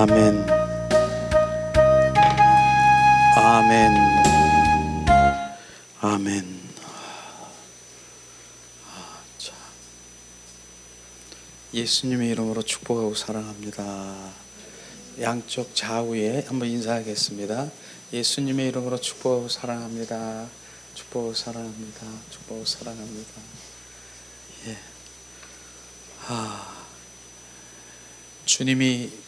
아멘. 아멘. 아멘. 참. 예수님의 이름으로 축복하고 사랑합니다. 양쪽 좌우에 한번 인사하겠습니다. 예수님의 이름으로 축복하고 사랑합니다. 축복하고 사랑합니다. 축복하고 사랑합니다. 예. 주님이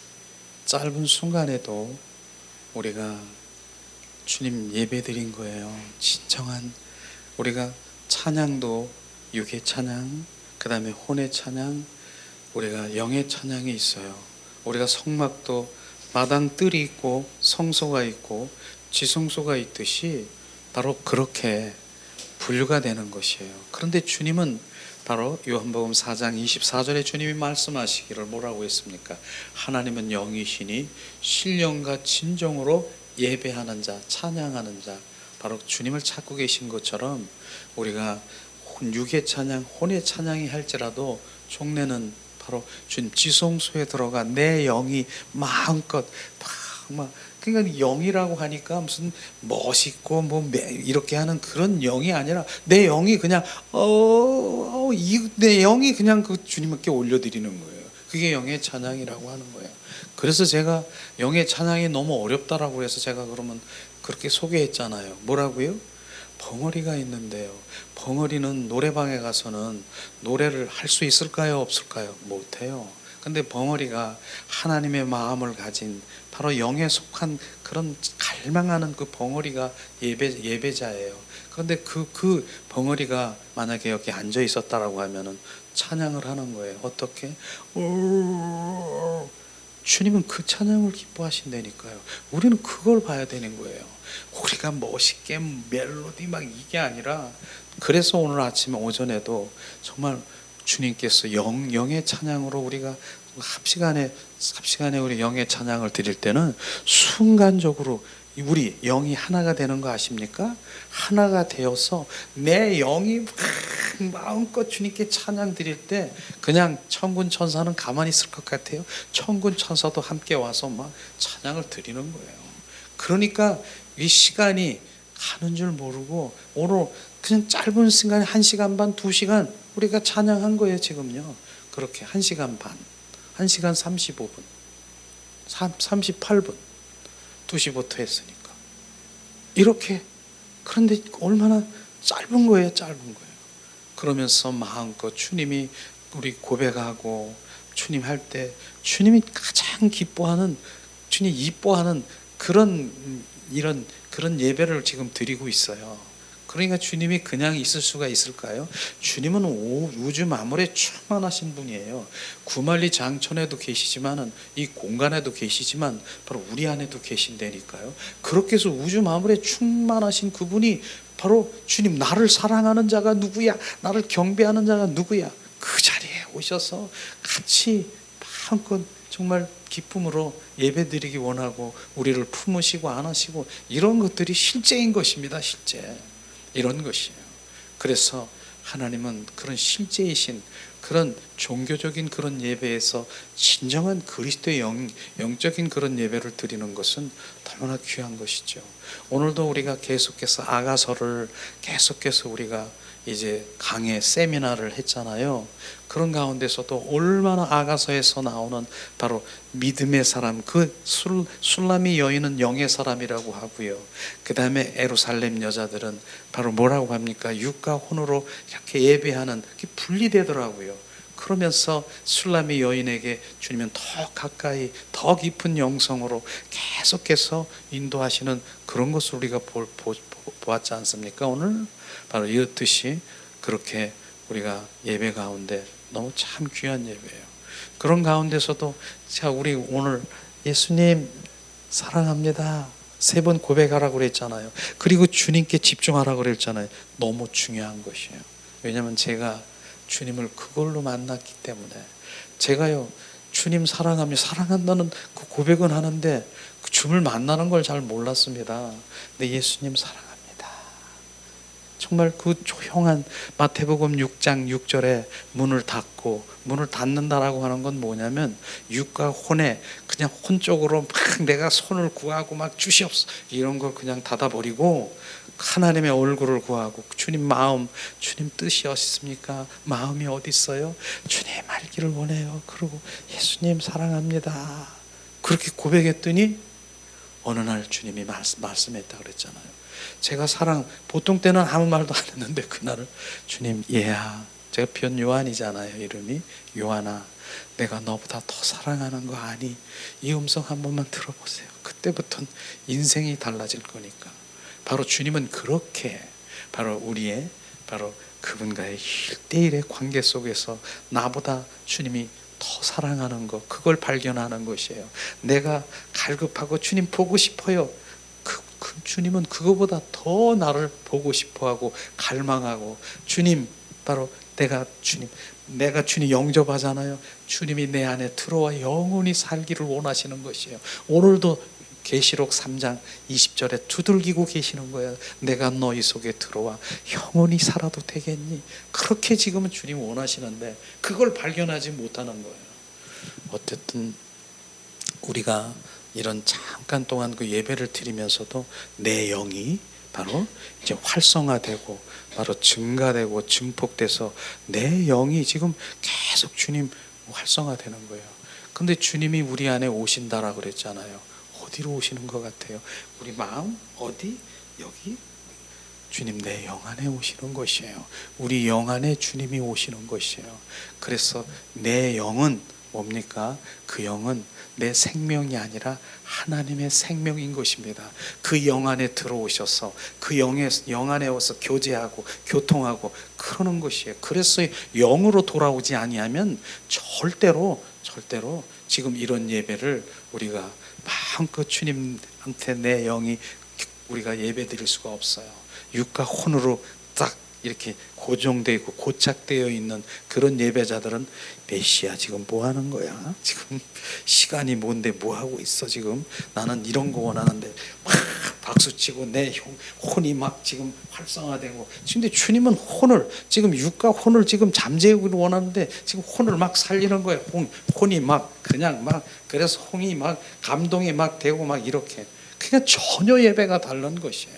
짧은 순간에도 우리가 주님 예배 드린 거예요. 진정한 우리가 찬양도 육의 찬양, 그 다음에 혼의 찬양, 우리가 영의 찬양이 있어요. 우리가 성막도 마당 뜰이 있고 성소가 있고 지성소가 있듯이 바로 그렇게 분류가 되는 것이에요. 그런데 주님은 바로 요한복음 4장 24절에 주님이 말씀하시기를 뭐라고 했습니까? 하나님은 영이시니 신령과 진정으로 예배하는 자, 찬양하는 자, 바로 주님을 찾고 계신 것처럼 우리가 육의 찬양, 혼의 찬양이 할지라도 종례는 바로 주님 지성소에 들어가 내 영이 마음껏 막 그러니까 영이라고 하니까 무슨 멋있고 뭐 이렇게 하는 그런 영이 아니라 내 영이 그냥 내 영이 그냥 그 주님께 올려드리는 거예요. 그게 영의 찬양이라고 하는 거예요. 그래서 제가 영의 찬양이 너무 어렵다라고 해서 제가 그러면 그렇게 소개했잖아요. 뭐라고요? 벙어리가 있는데요. 벙어리는 노래방에 가서는 노래를 할 수 있을까요? 없을까요? 못해요. 근데 벙어리가 하나님의 마음을 가진 바로 영에 속한 그런 갈망하는 그 벙어리가 예배자예요. 그런데 그 벙어리가 만약에 여기 앉아 있었다라고 하면은 찬양을 하는 거예요. 어떻게? 주님은 그 찬양을 기뻐하신다니까요. 우리는 그걸 봐야 되는 거예요. 우리가 멋있게 멜로디 막 이게 아니라, 그래서 오늘 아침에 오전에도 정말 주님께서 영의 찬양으로 우리가 합시간에 우리 영의 찬양을 드릴 때는 순간적으로 우리 영이 하나가 되는 거 아십니까? 하나가 되어서 내 영이 마음껏 주님께 찬양 드릴 때 그냥 천군 천사는 가만히 있을 것 같아요. 천군 천사도 함께 와서 막 찬양을 드리는 거예요. 그러니까 이 시간이 가는 줄 모르고 오늘 그냥 짧은 시간에 1시간 반, 2시간 우리가 찬양한 거예요. 지금요. 그렇게 1시간 반, 1시간 35분, 38분 2시부터 했으니까 이렇게. 그런데 얼마나 짧은 거예요. 짧은 거예요. 그러면서 마음껏 주님이 우리 고백하고 주님 할 때 주님이 가장 기뻐하는, 주님이 이뻐하는 그런 예배를 지금 드리고 있어요. 그러니까 주님이 그냥 있을 수가 있을까요? 주님은 우주 만물에 충만하신 분이에요. 구만리 장천에도 계시지만은 이 공간에도 계시지만 바로 우리 안에도 계신다니까요. 그렇게 해서 우주 만물에 충만하신 그분이 바로 주님, 나를 사랑하는 자가 누구야? 나를 경배하는 자가 누구야? 그 자리에 오셔서 같이 마음껏 정말 기쁨으로 예배드리기 원하고 우리를 품으시고 안으시고 이런 것들이 실제인 것입니다. 실제. 이런 것이에요. 그래서 하나님은 그런 실제이신 그런 종교적인 그런 예배에서 진정한 그리스도의 영적인 그런 예배를 드리는 것은 얼마나 귀한 것이죠. 오늘도 우리가 계속해서 아가서를 계속해서 우리가 이제 강의 세미나를 했잖아요. 그런 가운데서도 얼마나 아가서에서 나오는 바로 믿음의 사람, 그 술람이 여인은 영의 사람이라고 하고요. 그 다음에 예루살렘 여자들은 바로 뭐라고 합니까? 육과 혼으로 이렇게 예배하는, 그게 분리되더라고요. 그러면서 술람이 여인에게 주님은 더 가까이 더 깊은 영성으로 계속해서 인도하시는 그런 것을 우리가 보았지 않습니까? 오늘 바로 이렇듯이 그렇게 우리가 예배 가운데 너무 참 귀한 예배예요. 그런 가운데서도 자, 우리 오늘 예수님 사랑합니다 3번 고백하라고 그랬잖아요. 그리고 주님께 집중하라고 그랬잖아요. 너무 중요한 것이에요. 왜냐하면 제가 주님을 그걸로 만났기 때문에, 제가요 주님 사랑한다는 그 고백은 하는데 그 주님을 만나는 걸 잘 몰랐습니다. 근데 예수님 사랑합니다. 정말 그 조용한 마태복음 6장 6절에 문을 닫고, 문을 닫는다라고 하는 건 뭐냐면 육과 혼에 그냥 혼 쪽으로 막 내가 손을 구하고 막 주시옵소서 이런 걸 그냥 닫아버리고 하나님의 얼굴을 구하고, 주님 마음, 주님 뜻이 어딨습니까? 마음이 어디 있어요? 주님 알기를 원해요. 그리고 예수님 사랑합니다. 그렇게 고백했더니 어느 날 주님이 말씀했다 그랬잖아요. 제가 보통 때는 아무 말도 안 했는데 그날을 주님, 얘야, 제가 변 요한이잖아요. 이름이 요한아, 내가 너보다 더 사랑하는 거 아니? 이 음성 한 번만 들어보세요. 그때부터는 인생이 달라질 거니까. 바로 주님은 그렇게 바로 우리의 바로 그분과의 1대1의 관계 속에서 나보다 주님이 더 사랑하는 것, 그걸 발견하는 것이에요. 내가 갈급하고 주님 보고 싶어요. 그 주님은 그거보다 더 나를 보고 싶어하고 갈망하고, 주님, 바로 내가 주님 영접하잖아요. 주님이 내 안에 들어와 영원히 살기를 원하시는 것이에요. 오늘도 계시록 3장 20절에 두들기고 계시는 거예요. 내가 너희 속에 들어와 영원히 살아도 되겠니? 그렇게 지금은 주님 원하시는데 그걸 발견하지 못하는 거예요. 어쨌든 우리가 이런 잠깐 동안 그 예배를 드리면서도 내 영이 바로 이제 활성화되고 바로 증가되고 증폭돼서 내 영이 지금 계속 주님 활성화되는 거예요. 근데 주님이 우리 안에 오신다라고 그랬잖아요. 어디로 오시는 것 같아요? 우리 마음? 어디? 여기? 주님 내 영 안에 오시는 것이에요. 우리 영 안에 주님이 오시는 것이에요. 그래서 내 영은 뭡니까? 그 영은 내 생명이 아니라 하나님의 생명인 것입니다. 그 영 안에 들어오셔서 그 영 안에 와서 교제하고 교통하고 그러는 것이에요. 그래서 영으로 돌아오지 아니하면 절대로 지금 이런 예배를 우리가 마음껏 주님한테 내 영이 우리가 예배 드릴 수가 없어요. 육과 혼으로 딱 이렇게 고정되어 있고 고착되어 있는 그런 예배자들은 메시아 지금 뭐 하는 거야? 지금 시간이 뭔데 뭐 하고 있어? 지금 나는 이런 거 원하는데 막 박수치고 내 혼이 막 지금 활성화되고. 근데 주님은 혼을 지금 육과 혼을 지금 잠재우기를 원하는데 지금 혼을 막 살리는 거예요. 혼이 막 그냥 막 그래서 혼이 막 감동이 막 되고 막 이렇게. 그냥 전혀 예배가 다른 것이에요.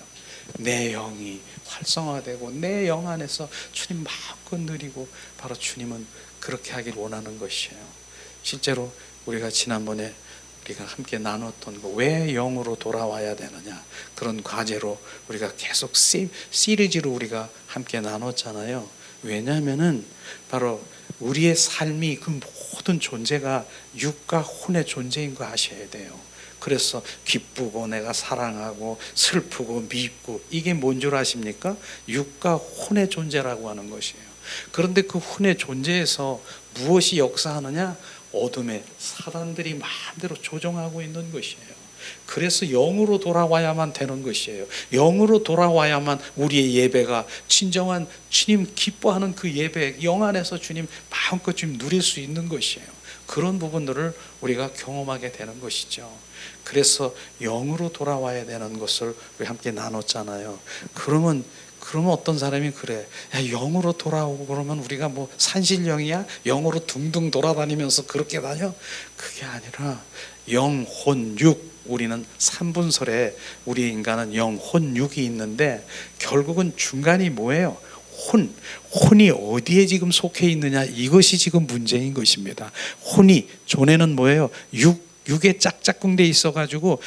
내 영이 활성화되고 내 영 안에서 주님 마음껏 누리고, 바로 주님은 그렇게 하길 원하는 것이에요. 실제로 우리가 지난번에 우리가 함께 나눴던 거, 왜 영으로 돌아와야 되느냐, 그런 과제로 우리가 계속 시리즈로 우리가 함께 나눴잖아요. 왜냐하면은 바로 우리의 삶이 그 모든 존재가 육과 혼의 존재인 거 아셔야 돼요. 그래서 기쁘고 내가 사랑하고 슬프고 밉고 이게 뭔 줄 아십니까? 육과 혼의 존재라고 하는 것이에요. 그런데 그 혼의 존재에서 무엇이 역사하느냐? 어둠의 사단들이 마음대로 조종하고 있는 것이에요. 그래서 영으로 돌아와야만 되는 것이에요. 영으로 돌아와야만 우리의 예배가 진정한 주님 기뻐하는 그 예배, 영 안에서 주님 마음껏 좀 누릴 수 있는 것이에요. 그런 부분들을 우리가 경험하게 되는 것이죠. 그래서 영으로 돌아와야 되는 것을 우리 함께 나눴잖아요. 그러면 어떤 사람이 그래, 야, 영으로 돌아오고 그러면 우리가 뭐 산신령이야? 영으로 둥둥 돌아다니면서 그렇게 다녀? 그게 아니라 영, 혼, 육, 우리는 3분설에 우리 인간은 영, 혼, 육이 있는데 결국은 중간이 뭐예요? 혼이 어디에 지금 속해 있느냐, 이것이 지금 문제인 것입니다. 혼이 존에는 뭐예요? 육에 짝짝꿍돼 있어가지고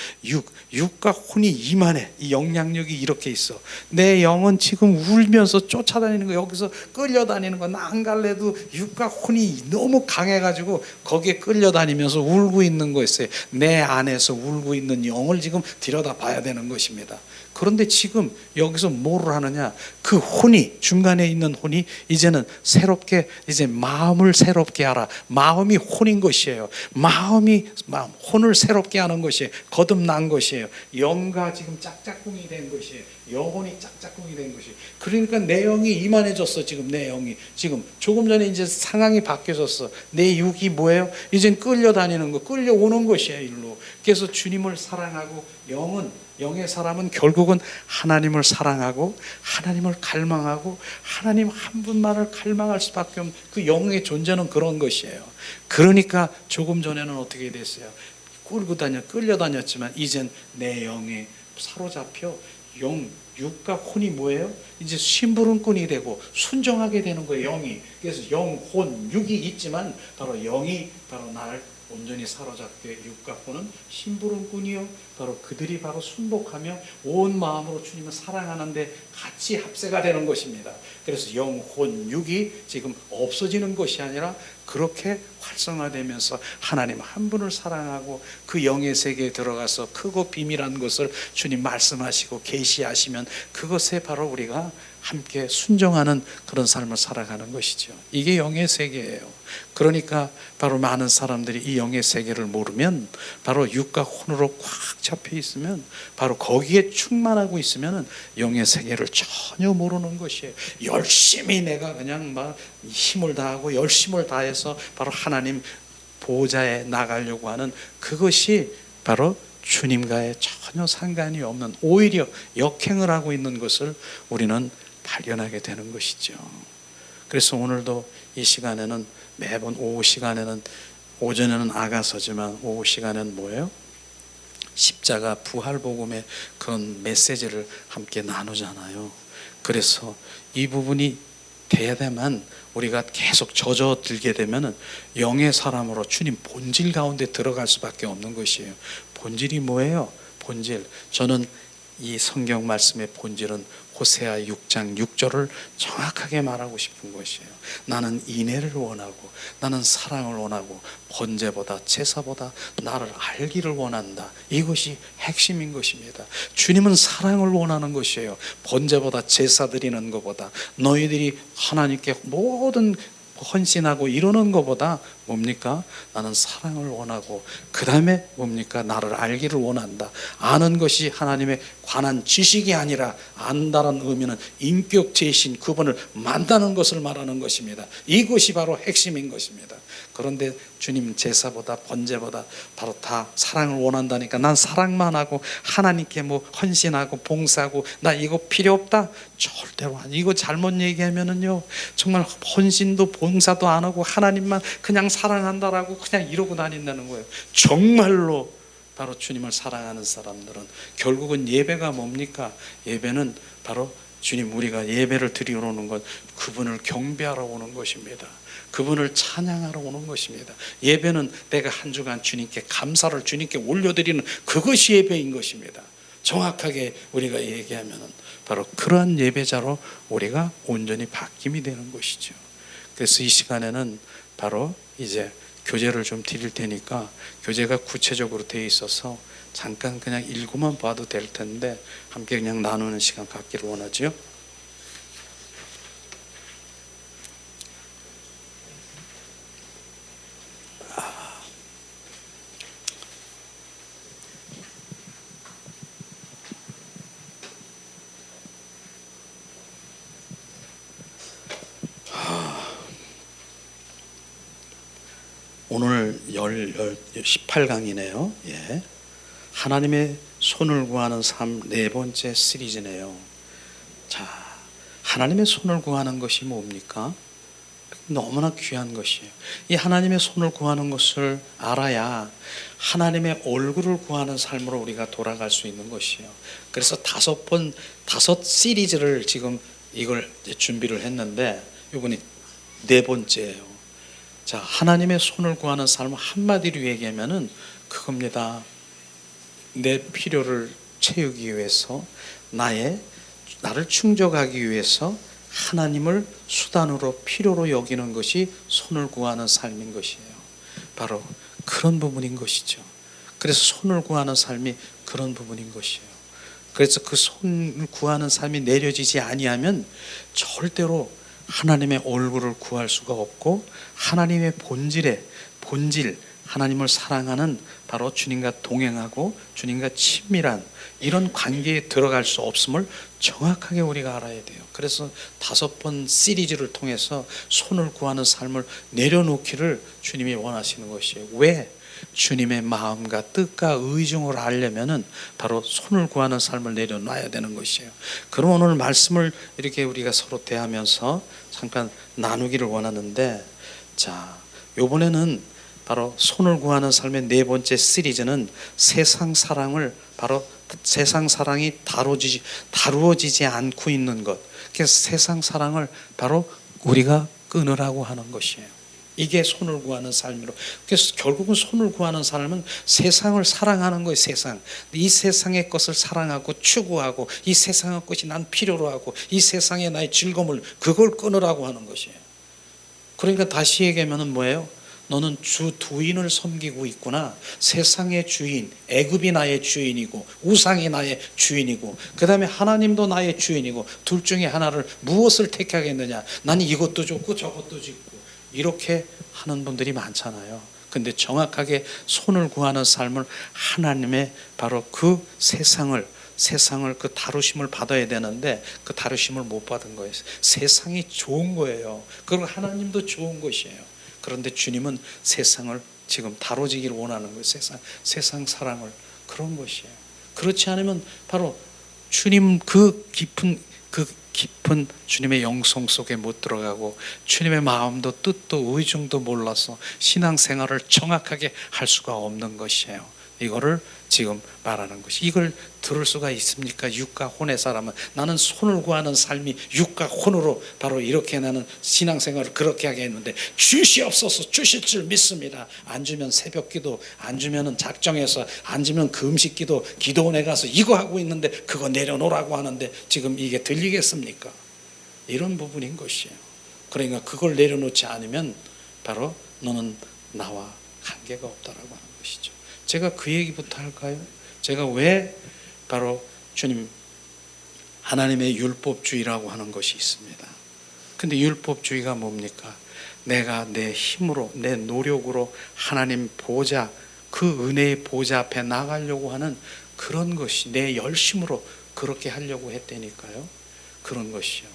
육과 혼이 이만해. 이 영향력이 이렇게 있어. 내 영은 지금 울면서 쫓아다니는 거, 여기서 끌려다니는 거, 나 안 갈래도 육과 혼이 너무 강해가지고 거기에 끌려다니면서 울고 있는 거였어요. 내 안에서 울고 있는 영을 지금 들여다봐야 되는 것입니다. 그런데 지금 여기서 뭐를 하느냐, 그 혼이, 중간에 있는 혼이 이제는 새롭게, 이제 마음을 새롭게 하라. 마음이 혼인 것이에요. 혼을 새롭게 하는 것이 거듭난 것이에요. 영과 지금 짝짝꿍이 된 것이에요. 영혼이 짝짝꿍이 된 것이. 그러니까 내 영이 이만해졌어. 지금 내 영이 지금 조금 전에 이제 상황이 바뀌어졌어. 내 육이 뭐예요? 이젠 끌려다니는 거, 끌려오는 것이에요, 일로. 그래서 주님을 사랑하고 영의 사람은 결국은 하나님을 사랑하고 하나님을 갈망하고 하나님 한 분만을 갈망할 수밖에 없는 그 영의 존재는 그런 것이에요. 그러니까 조금 전에는 어떻게 됐어요? 끌려다녔지만 이젠 내 영에 사로잡혀 육과 혼이 뭐예요? 이제 심부름꾼이 되고 순종하게 되는 거예요. 영이. 그래서 영, 혼, 육이 있지만 바로 영이 바로 나를 온전히 사로잡게 육과 혼은 심부름꾼이요. 바로 그들이 바로 순복하며 온 마음으로 주님을 사랑하는데 같이 합세가 되는 것입니다. 그래서 영, 혼, 육이 지금 없어지는 것이 아니라 그렇게 활성화되면서 하나님 한 분을 사랑하고 그 영의 세계에 들어가서 크고 비밀한 것을 주님 말씀하시고 계시하시면 그것에 바로 우리가 함께 순종하는 그런 삶을 살아가는 것이죠. 이게 영의 세계예요. 그러니까 바로 많은 사람들이 이 영의 세계를 모르면 바로 육과 혼으로 꽉 잡혀 있으면 바로 거기에 충만하고 있으면 영의 세계를 전혀 모르는 것이에요. 열심히 내가 그냥 막 힘을 다하고 열심을 다해서 바로 하나님 보좌에 나가려고 하는 그것이 바로 주님과의 전혀 상관이 없는 오히려 역행을 하고 있는 것을 우리는 발견하게 되는 것이죠. 그래서 오늘도 이 시간에는 매번 오후 시간에는 오전에는 아가서지만 오후 시간에는 뭐예요? 십자가 부활복음의 그런 메시지를 함께 나누잖아요. 그래서 이 부분이 돼야만 우리가 계속 젖어들게 되면 영의 사람으로 주님 본질 가운데 들어갈 수밖에 없는 것이에요. 본질이 뭐예요? 본질. 저는 이 성경 말씀의 본질은 호세아 6장 6절을 정확하게 말하고 싶은 것이에요. 나는 인애를 원하고 나는 사랑을 원하고 번제보다 제사보다 나를 알기를 원한다. 이것이 핵심인 것입니다. 주님은 사랑을 원하는 것이에요. 번제보다 제사 드리는 것보다 너희들이 하나님께 모든 헌신하고 이러는 것보다 뭡니까? 나는 사랑을 원하고 그 다음에 뭡니까? 나를 알기를 원한다. 아는 것이 하나님에 관한 지식이 아니라 안다는 의미는 인격 제신 그분을 만나는 것을 말하는 것입니다. 이것이 바로 핵심인 것입니다. 그런데 주님 제사보다 번제보다 바로 다 사랑을 원한다니까 난 사랑만 하고 하나님께 뭐 헌신하고 봉사하고 나 이거 필요 없다? 절대로 아니. 이거 잘못 얘기하면은요 정말 헌신도 봉사도 안 하고 하나님만 그냥 사랑한다라고 그냥 이러고 다닌다는 거예요. 정말로 바로 주님을 사랑하는 사람들은 결국은 예배가 뭡니까? 예배는 바로 주님 우리가 예배를 드리러 오는 것 그분을 경배하러 오는 것입니다. 그분을 찬양하러 오는 것입니다. 예배는 내가 한 주간 주님께 감사를 주님께 올려드리는 그것이 예배인 것입니다. 정확하게 우리가 얘기하면 바로 그러한 예배자로 우리가 온전히 바뀜이 되는 것이죠. 그래서 이 시간에는 바로 이제 교재를 좀 드릴 테니까 교재가 구체적으로 되어 있어서 잠깐 그냥 읽고만 봐도 될 텐데 함께 그냥 나누는 시간 갖기를 원하죠. 오늘 18강이네요. 예. 하나님의 손을 구하는 삶 네 번째 시리즈네요. 자, 하나님의 손을 구하는 것이 뭡니까? 너무나 귀한 것이에요. 이 하나님의 손을 구하는 것을 알아야 하나님의 얼굴을 구하는 삶으로 우리가 돌아갈 수 있는 것이에요. 그래서 다섯 시리즈를 지금 이걸 준비를 했는데 이번이 네 번째예요. 자, 하나님의 손을 구하는 삶을 한마디로 얘기하면은 그겁니다. 내 필요를 채우기 위해서 나를 충족하기 위해서 하나님을 수단으로 필요로 여기는 것이 손을 구하는 삶인 것이에요. 바로 그런 부분인 것이죠. 그래서 손을 구하는 삶이 그런 부분인 것이에요. 그래서 그 손을 구하는 삶이 내려지지 아니하면 절대로 하나님의 얼굴을 구할 수가 없고 하나님의 본질 하나님을 사랑하는 바로 주님과 동행하고 주님과 친밀한 이런 관계에 들어갈 수 없음을 정확하게 우리가 알아야 돼요. 그래서 5번 시리즈를 통해서 손을 구하는 삶을 내려놓기를 주님이 원하시는 것이에요. 왜? 주님의 마음과 뜻과 의중을 알려면은 바로 손을 구하는 삶을 내려놔야 되는 것이에요. 그럼 오늘 말씀을 이렇게 우리가 서로 대하면서 잠깐 나누기를 원하는데, 자, 요번에는 바로 손을 구하는 삶의 네 번째 시리즈는 세상 사랑을, 바로 세상 사랑이 다루어지지 않고 있는 것, 그래서 세상 사랑을 바로 우리가 끊으라고 하는 것이에요. 이게 손을 구하는 삶으로. 그래서 결국은 손을 구하는 삶은 세상을 사랑하는 거예요. 세상. 이 세상의 것을 사랑하고 추구하고, 이 세상의 것이 난 필요로 하고, 이 세상의 나의 즐거움을, 그걸 끊으라고 하는 것이에요. 그러니까 다시 얘기하면 뭐예요? 너는 주 두인을 섬기고 있구나. 세상의 주인, 애굽이 나의 주인이고 우상이 나의 주인이고 그 다음에 하나님도 나의 주인이고, 둘 중에 하나를 무엇을 택하겠느냐. 나는 이것도 좋고 저것도 좋고, 이렇게 하는 분들이 많잖아요. 근데 정확하게 손을 구하는 삶을, 하나님의 바로 그 세상을 그 다루심을 받아야 되는데 그 다루심을 못 받은 거예요. 세상이 좋은 거예요. 그리고 하나님도 좋은 것이에요. 그런데 주님은 세상을 지금 다뤄지기를 원하는 거예요. 세상 사랑을, 그런 것이에요. 그렇지 않으면 바로 주님 그 깊은 주님의 영성 속에 못 들어가고, 주님의 마음도 뜻도 의중도 몰라서 신앙생활을 정확하게 할 수가 없는 것이에요. 이거를 지금 말하는 것이. 이걸 들을 수가 있습니까? 육과 혼의 사람은. 나는 손을 구하는 삶이 육과 혼으로 바로 이렇게 나는 신앙생활을 그렇게 하게 했는데, 주시옵소서, 주실 줄 믿습니다. 안 주면 새벽기도, 안 주면 작정해서, 안 주면 금식기도, 기도원에 가서 이거 하고 있는데 그거 내려놓으라고 하는데 지금 이게 들리겠습니까? 이런 부분인 것이에요. 그러니까 그걸 내려놓지 않으면 바로 너는 나와 관계가 없다라고 하는 것이죠. 제가 그 얘기부터 할까요? 제가 왜 바로 주님 하나님의 율법주의라고 하는 것이 있습니다. 근데 율법주의가 뭡니까? 내가 내 힘으로, 내 노력으로 하나님 보좌, 그 은혜의 보좌 앞에 나가려고 하는 그런 것이, 내 열심으로 그렇게 하려고 했다니까요. 그런 것이요.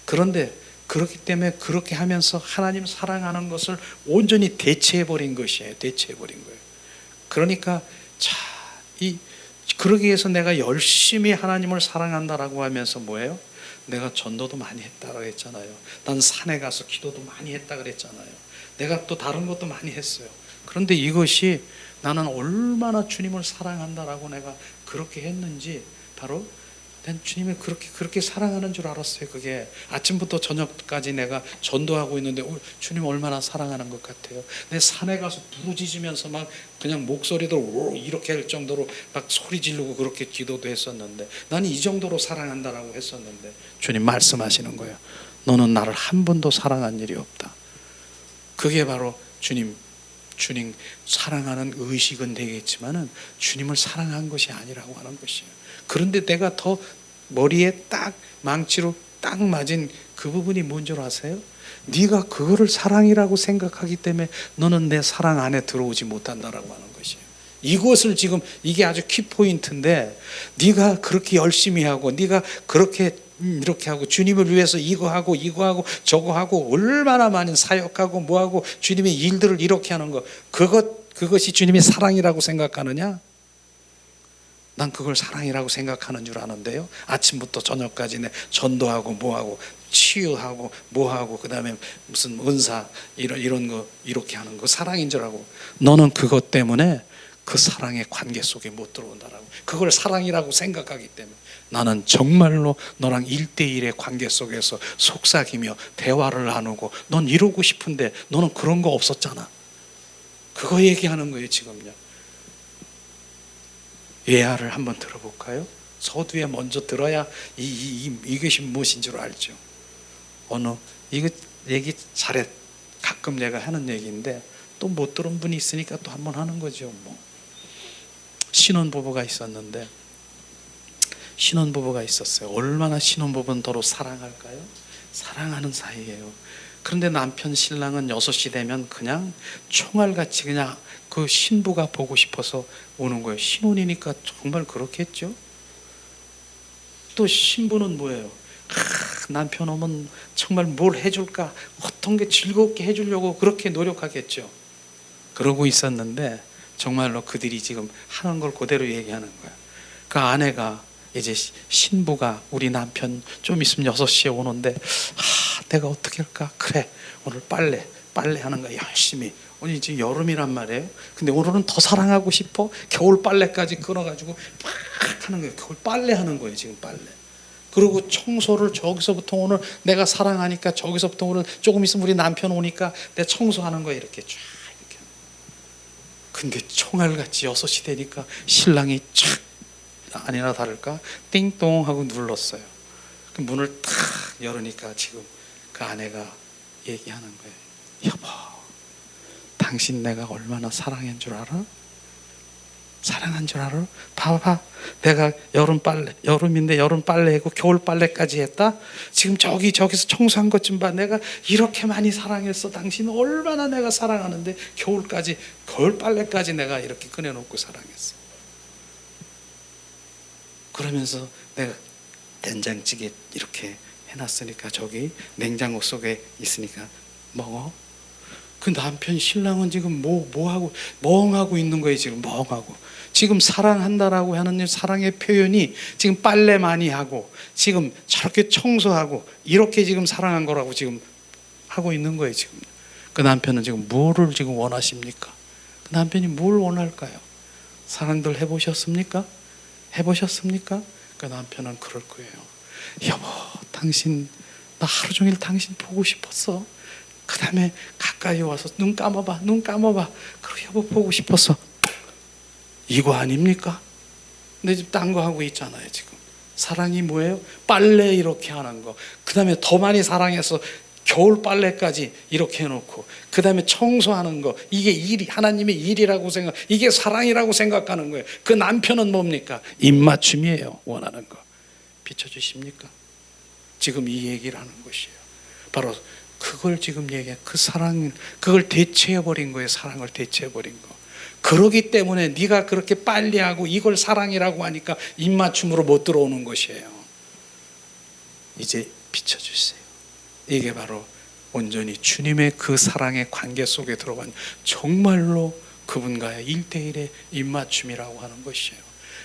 그런데 그렇기 때문에 그렇게 하면서 하나님 사랑하는 것을 온전히 대체해버린 것이에요. 대체해버린 거예요. 그러니까 그러기 위해서 내가 열심히 하나님을 사랑한다라고 하면서 뭐예요? 내가 전도도 많이 했다고 했잖아요. 난 산에 가서 기도도 많이 했다 그랬잖아요. 내가 또 다른 것도 많이 했어요. 그런데 이것이 나는 얼마나 주님을 사랑한다라고 내가 그렇게 했는지, 바로 난 주님을 그렇게 사랑하는 줄 알았어요. 그게 아침부터 저녁까지 내가 전도하고 있는데 주님 얼마나 사랑하는 것 같아요. 내 산에 가서 부르짖으면서 막 그냥 목소리도 이렇게 할 정도로 막 소리 지르고 그렇게 기도도 했었는데, 나는 이 정도로 사랑한다라고 했었는데 주님 말씀하시는 거예요. 너는 나를 한 번도 사랑한 일이 없다. 그게 바로 주님 사랑하는 의식은 되겠지만은 주님을 사랑한 것이 아니라고 하는 것이에요. 그런데 내가 더 머리에 딱 망치로 딱 맞은 그 부분이 뭔 줄 아세요? 네가 그거를 사랑이라고 생각하기 때문에 너는 내 사랑 안에 들어오지 못한다라고 하는 것이에요. 이것을 지금, 이게 아주 키포인트인데, 네가 그렇게 열심히 하고, 네가 그렇게 이렇게 하고, 주님을 위해서 이거 하고 저거 하고, 얼마나 많은 사역하고 뭐하고 주님의 일들을 이렇게 하는 거, 그것이 주님의 사랑이라고 생각하느냐? 난 그걸 사랑이라고 생각하는 줄 아는데요. 아침부터 저녁까지 전도하고 뭐하고 치유하고 뭐하고 그 다음에 무슨 은사 이런 거 이렇게 하는 거 사랑인 줄 알고, 너는 그것 때문에 그 사랑의 관계 속에 못 들어온다라고, 그걸 사랑이라고 생각하기 때문에 나는 정말로 너랑 1대1의 관계 속에서 속삭이며 대화를 나누고, 넌 이러고 싶은데 너는 그런 거 없었잖아. 그거 얘기하는 거예요 지금요. 예화를 한번 들어볼까요? 서두에 먼저 들어야 이것이 무엇인 줄 알죠. 이거 얘기 잘해. 가끔 내가 하는 얘기인데 또 못 들은 분이 있으니까 또 한번 하는 거죠. 신혼부부가 있었어요. 얼마나 신혼부부는 서로 사랑할까요? 사랑하는 사이예요. 그런데 남편 신랑은 6시 되면 그냥 총알같이 그냥 그 신부가 보고 싶어서 오는 거예요. 신혼이니까 정말 그렇겠죠. 또 신부는 뭐예요? 남편 오면 정말 뭘 해줄까, 어떤 게 즐겁게 해주려고 그렇게 노력하겠죠. 그러고 있었는데 정말로 그들이 지금 하는 걸 그대로 얘기하는 거야. 그 아내가 이제 신부가 우리 남편 좀 있으면 6시에 오는데 내가 어떻게 할까? 그래, 오늘 빨래 하는 거야. 열심히. 오늘 이제 여름이란 말이에요. 근데 오늘은 더 사랑하고 싶어. 겨울 빨래까지 끊어가지고 막 하는 거예요. 겨울 빨래 하는 거예요. 지금 빨래. 그리고 청소를 저기서부터 오늘 내가 사랑하니까 저기서부터 오늘 조금 있으면 우리 남편 오니까 내 청소하는 거예요. 이렇게 쫙 이렇게. 근데 총알같이 6시 되니까 신랑이 촥 아니나 다를까 띵동 하고 눌렀어요. 그 문을 탁 열으니까 지금 그 아내가 얘기하는 거예요. 여보, 당신 내가 얼마나 사랑한 줄 알아? 사랑한 줄 알아? 봐봐, 내가 여름인데 여름 빨래하고 겨울 빨래까지 했다. 지금 저기서 청소한 것 좀 봐. 내가 이렇게 많이 사랑했어. 당신 얼마나 내가 사랑하는데 겨울 빨래까지 내가 이렇게 꺼내놓고 사랑했어. 그러면서 내가 된장찌개 이렇게 해놨으니까 저기 냉장고 속에 있으니까 먹어. 그 남편 신랑은 지금 뭐하고 멍하고 있는 거예요. 지금 멍하고. 지금 사랑한다라고 하는 사랑의 표현이 지금 빨래 많이 하고 지금 저렇게 청소하고 이렇게 지금 사랑한 거라고 지금 하고 있는 거예요. 지금 그 남편은 지금 뭐를 지금 원하십니까? 그 남편이 뭘 원할까요? 사랑들 해보셨습니까? 그 남편은 그럴 거예요. 여보, 당신 나 하루 종일 당신 보고 싶었어. 그 다음에 가까이 와서 눈 감아봐. 그리고 여보 보고 싶었어. 이거 아닙니까? 내 집 딴 거 하고 있잖아요. 지금 사랑이 뭐예요? 빨래 이렇게 하는 거. 그 다음에 더 많이 사랑해서 겨울 빨래까지 이렇게 해놓고 그 다음에 청소하는 거. 이게 일이 하나님의 일이라고 이게 사랑이라고 생각하는 거예요. 그 남편은 뭡니까? 입맞춤이에요. 원하는 거 비춰주십니까? 지금 이 얘기를 하는 것이에요. 바로 그걸 지금 얘기해. 그 사랑, 그걸 대체해버린 거예요. 사랑을 대체해버린 거. 그러기 때문에 네가 그렇게 빨리 하고 이걸 사랑이라고 하니까 입맞춤으로 못 들어오는 것이에요. 이제 비춰주세요. 이게 바로 온전히 주님의 그 사랑의 관계 속에 들어간 정말로 그분과의 1대1의 입맞춤이라고 하는 것이에요.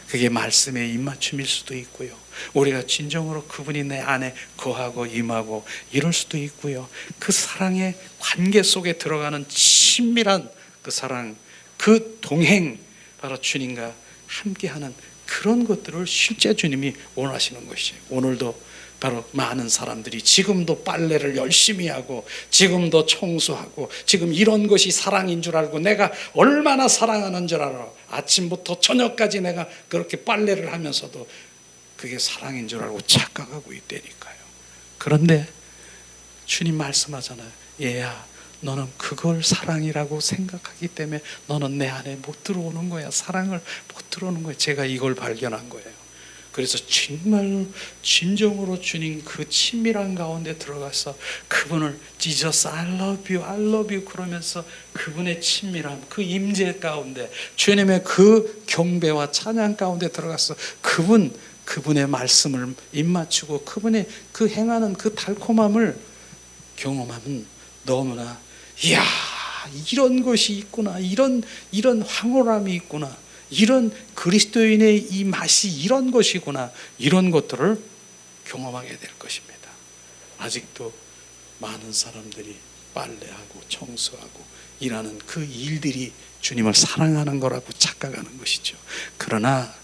그게 말씀의 입맞춤일 수도 있고요. 우리가 진정으로 그분이 내 안에 거하고 임하고 이럴 수도 있고요. 그 사랑의 관계 속에 들어가는 친밀한 그 사랑, 그 동행, 바로 주님과 함께하는 그런 것들을 실제 주님이 원하시는 것이에요. 오늘도 바로 많은 사람들이 지금도 빨래를 열심히 하고 지금도 청소하고 지금 이런 것이 사랑인 줄 알고 내가 얼마나 사랑하는 줄 알아. 아침부터 저녁까지 내가 그렇게 빨래를 하면서도 그게 사랑인 줄 알고 착각하고 있다니까요. 그런데 주님 말씀하잖아요. 얘야, 너는 그걸 사랑이라고 생각하기 때문에 너는 내 안에 못 들어오는 거야. 사랑을 못 들어오는 거야. 제가 이걸 발견한 거예요. 그래서 정말로 진정으로 주님 그 친밀한 가운데 들어가서 그분을 Jesus I love you 그러면서 그분의 친밀함, 그 임재 가운데 주님의 그 경배와 찬양 가운데 들어가서 그분의 말씀을 입맞추고 그분의 그 행하는 그 달콤함을 경험하면 너무나 이야, 이런 것이 있구나, 이런 황홀함이 있구나, 이런 그리스도인의 이 맛이 이런 것이구나, 이런 것들을 경험하게 될 것입니다. 아직도 많은 사람들이 빨래하고 청소하고 일하는 그 일들이 주님을 사랑하는 거라고 착각하는 것이죠. 그러나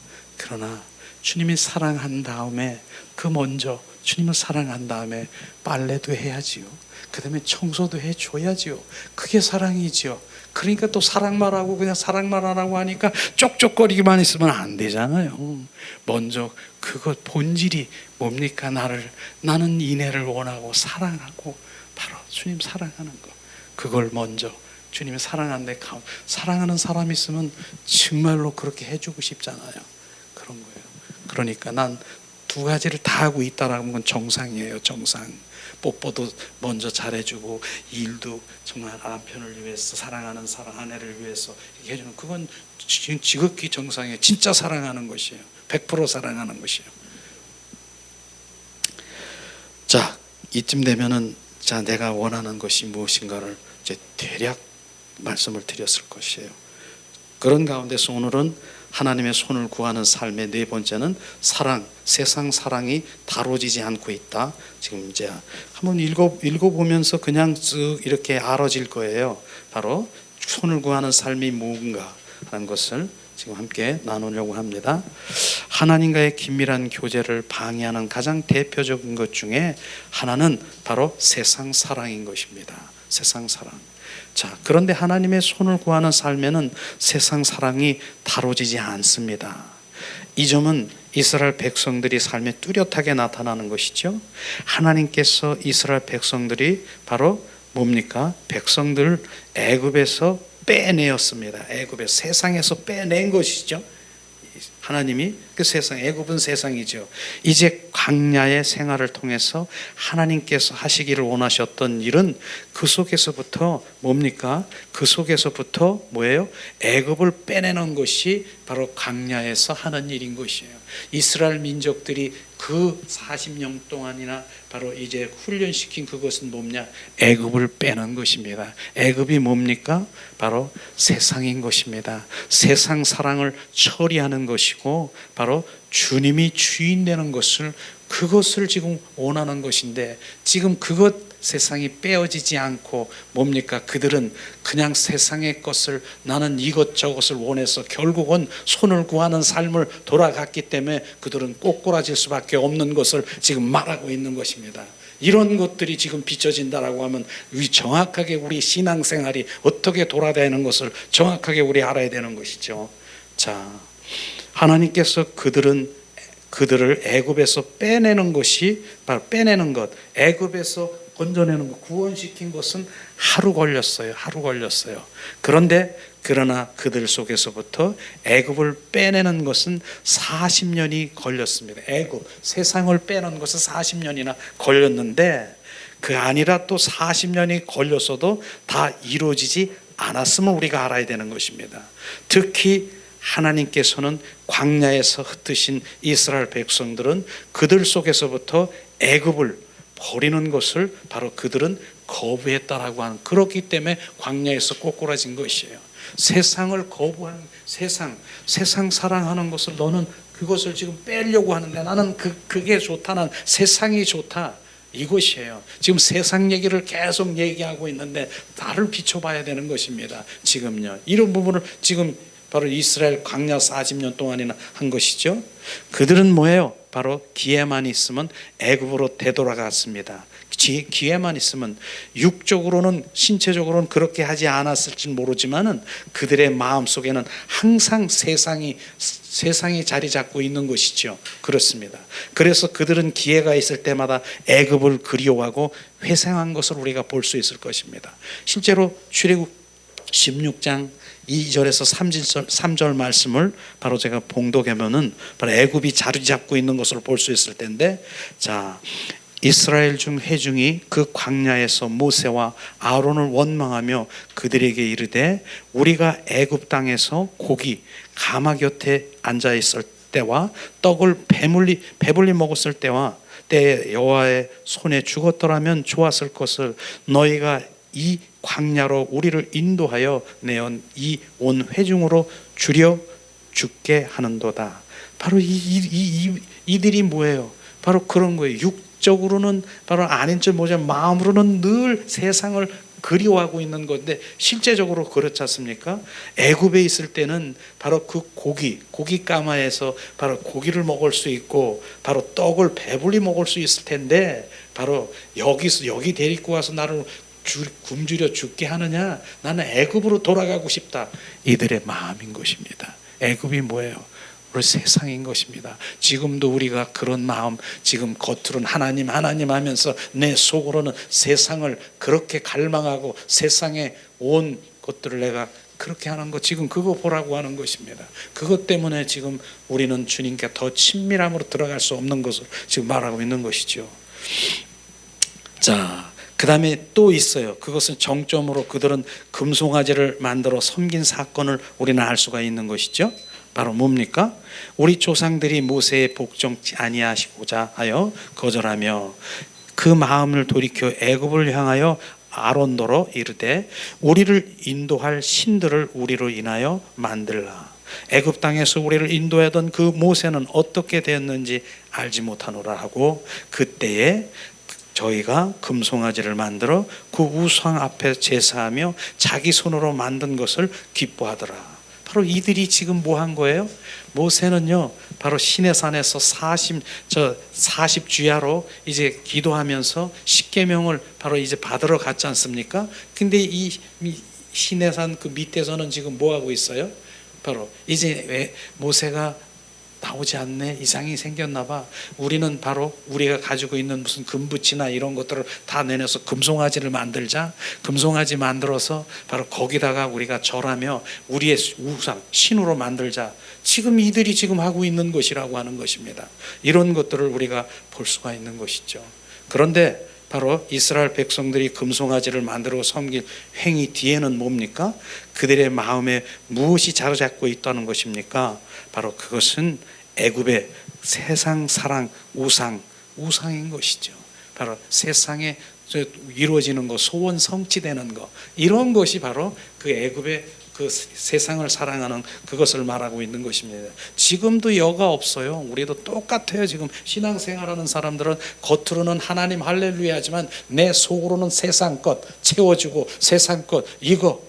주님이 사랑한 다음에 그 먼저 주님을 사랑한 다음에 빨래도 해야지요. 그 다음에 청소도 해줘야지요. 그게 사랑이지요. 그러니까 또 사랑만 하고 그냥 사랑만 하라고 하니까 쪽쪽거리기만 있으면 안 되잖아요. 먼저 그것 본질이 뭡니까? 나는 이내를 원하고 사랑하고 바로 주님 사랑하는 거. 그걸 먼저 주님이 사랑하는데 사랑하는 사람이 있으면 정말로 그렇게 해주고 싶잖아요. 그런 거예요. 그러니까 난 두 가지를 다 하고 있다라는 건 정상이에요. 정상. 뽀뽀도 먼저 잘해주고 일도 정말 남편을 위해서 사랑하는 아내를 위해서 이렇게 해주는 그건 지극히 정상이에요. 진짜 사랑하는 것이에요. 100% 사랑하는 것이에요. 자, 이쯤 되면은 자, 내가 원하는 것이 무엇인가를 이제 대략 말씀을 드렸을 것이에요. 그런 가운데서 오늘은 하나님의 손을 구하는 삶의 네 번째는 사랑, 세상 사랑이 다뤄지지 않고 있다. 지금 이제 한번 읽어보면서 그냥 쓱 이렇게 알아질 거예요. 바로 손을 구하는 삶이 뭔가 하는 것을 지금 함께 나누려고 합니다. 하나님과의 긴밀한 교제를 방해하는 가장 대표적인 것 중에 하나는 바로 세상 사랑인 것입니다. 세상 사랑. 자, 그런데 하나님의 손을 구하는 삶에는 세상 사랑이 다뤄지지 않습니다. 이 점은 이스라엘 백성들이 삶에 뚜렷하게 나타나는 것이죠. 하나님께서 이스라엘 백성들이 바로 뭡니까? 백성들을 애굽에서 빼내었습니다. 애굽에 세상에서 빼낸 것이죠. 하나님이 그 세상, 애굽은 세상이죠. 이제 광야의 생활을 통해서 하나님께서 하시기를 원하셨던 일은 그 속에서부터 뭡니까? 그 속에서부터 뭐예요? 애굽을 빼내는 것이 바로 광야에서 하는 일인 것이에요. 이스라엘 민족들이 그 40년 동안이나 바로 이제 훈련시킨 그것은 뭐냐? 애굽을 빼는 것입니다. 애굽이 뭡니까? 바로 세상인 것입니다. 세상 사랑을 처리하는 것이고 바로 주님이 주인 되는 것을 그것을 지금 원하는 것인데 지금 그것 세상이 빼어지지 않고 뭡니까? 그들은 그냥 세상의 것을 나는 이것저것을 원해서 결국은 손을 구하는 삶을 돌아갔기 때문에 그들은 꼬꾸라질 수밖에 없는 것을 지금 말하고 있는 것입니다. 이런 것들이 지금 비춰진다라고 하면 정확하게 우리 신앙생활이 어떻게 돌아가는 것을 정확하게 우리 알아야 되는 것이죠. 자, 하나님께서 그들을 애굽에서 빼내는 것이 바로 빼내는 것, 애굽에서 건져내는 것, 구원시킨 것은 하루 걸렸어요. 그러나 그들 속에서부터 애굽을 빼내는 것은 40년이 걸렸습니다. 애굽, 세상을 빼는 것은 40년이나 걸렸는데 그 아니라 또 40년이 걸렸어도 다 이루어지지 않았음을 우리가 알아야 되는 것입니다. 특히 하나님께서는 광야에서 흩으신 이스라엘 백성들은 그들 속에서부터 애굽을 버리는 것을 바로 그들은 거부했다라고 하는, 그렇기 때문에 광야에서 꼬꾸라진 것이에요. 세상을 거부하는, 세상 사랑하는 것을 너는 그것을 지금 빼려고 하는데 나는 그게 좋다, 난 세상이 좋다, 이것이에요. 지금 세상 얘기를 계속 얘기하고 있는데 나를 비춰봐야 되는 것입니다. 지금요, 이런 부분을 지금 바로 이스라엘 광야 40년 동안이나 한 것이죠. 그들은 뭐예요? 바로 기회만 있으면 애굽으로 되돌아갔습니다. 기회만 있으면 육적으로는, 신체적으로는 그렇게 하지 않았을지 모르지만은 그들의 마음 속에는 항상 세상이 자리 잡고 있는 것이죠. 그렇습니다. 그래서 그들은 기회가 있을 때마다 애굽을 그리워하고 회상한 것을 우리가 볼 수 있을 것입니다. 실제로 출애굽 16장 2절에서 3절 말씀을 바로 제가 봉독하면은 바로 애굽이 자리 잡고 있는 것을 볼 수 있을 텐데, 자, 이스라엘 중 회중이 그 광야에서 모세와 아론을 원망하며 그들에게 이르되 우리가 애굽 땅에서 고기 가마 곁에 앉아 있을 때와 떡을 배불리 먹었을 때와 때 여호와의 손에 죽었더라면 좋았을 것을 너희가 이 광야로 우리를 인도하여 내온 이 온 회중으로 줄여 죽게 하는도다. 바로 이들이 뭐예요? 바로 그런 거예요. 육적으로는 바로 아닌 줄 모자 마음으로는 늘 세상을 그리워하고 있는 건데 실제적으로 그렇지 않습니까? 애굽에 있을 때는 바로 그 고기 가마에서 바로 고기를 먹을 수 있고 바로 떡을 배불리 먹을 수 있을 텐데 바로 여기 데리고 와서 나를 굶주려 죽게 하느냐? 나는 애굽으로 돌아가고 싶다. 이들의 마음인 것입니다. 애굽이 뭐예요? 우리 세상인 것입니다. 지금도 우리가 그런 마음, 지금 겉으로는 하나님 하면서 내 속으로는 세상을 그렇게 갈망하고 세상에 온 것들을 내가 그렇게 하는 것, 지금 그거 보라고 하는 것입니다. 그것 때문에 지금 우리는 주님께 더 친밀함으로 들어갈 수 없는 것을 지금 말하고 있는 것이죠. 자, 그 다음에 또 있어요. 그것은 정점으로 그들은 금송아지를 만들어 섬긴 사건을 우리는 알 수가 있는 것이죠. 바로 뭡니까? 우리 조상들이 모세의 복종치 아니하시고자 하여 거절하며 그 마음을 돌이켜 애굽을 향하여 아론더러 이르되 우리를 인도할 신들을 우리로 인하여 만들라. 애굽 땅에서 우리를 인도하던 그 모세는 어떻게 되었는지 알지 못하노라 하고 그때에 저희가 금송아지를 만들어 그 우상 앞에 제사하며 자기 손으로 만든 것을 기뻐하더라. 바로 이들이 지금 뭐 한 거예요? 모세는요, 바로 시내산에서 40주야로 이제 기도하면서 십계명을 바로 이제 받으러 갔지 않습니까? 근데 이 시내산 그 밑에서는 지금 뭐 하고 있어요? 바로 이제 왜 모세가 나오지 않네, 이상이 생겼나 봐. 우리는 바로 우리가 가지고 있는 무슨 금붙이나 이런 것들을 다 내놔서 금송아지를 만들자. 금송아지 만들어서 바로 거기다가 우리가 절하며 우리의 우상 신으로 만들자. 지금 이들이 지금 하고 있는 것이라고 하는 것입니다. 이런 것들을 우리가 볼 수가 있는 것이죠. 그런데 바로 이스라엘 백성들이 금송아지를 만들어 섬길 행위 뒤에는 뭡니까? 그들의 마음에 무엇이 자리잡고 있다는 것입니까? 바로 그것은 애굽의 세상 사랑 우상인 것이죠. 바로 세상에 이루어지는 것, 소원 성취되는 것, 이런 것이 바로 그 애굽의 그 세상을 사랑하는 그것을 말하고 있는 것입니다. 지금도 여가 없어요. 우리도 똑같아요. 지금 신앙생활하는 사람들은 겉으로는 하나님 할렐루야 하지만 내 속으로는 세상 것 채워주고 세상 것 이거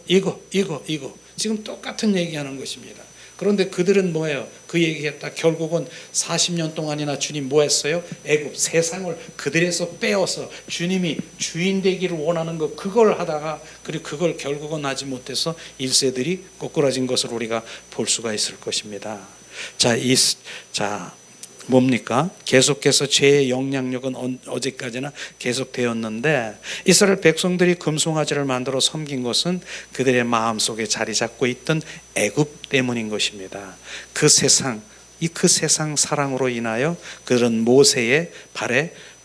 지금 똑같은 얘기하는 것입니다. 그런데 그들은 뭐예요? 그 얘기했다. 결국은 40년 동안이나 주님 뭐 했어요? 애굽 세상을 그들에서 빼어서 주님이 주인 되기를 원하는 것, 그걸 하다가 그리고 그걸 결국은 하지 못해서 1세들이 꼬꾸라진 것을 우리가 볼 수가 있을 것입니다. 자, 뭡니까? 계속해서 죄의 영향력은 어제까지나 계속되었는데 이스라엘 백성들이 금송아지를 만들어 섬긴 것은 그들의 마음속에 자리 잡고 있던 애굽 때문인 것입니다. 그 세상 사랑으로 인하여 그들은 모세의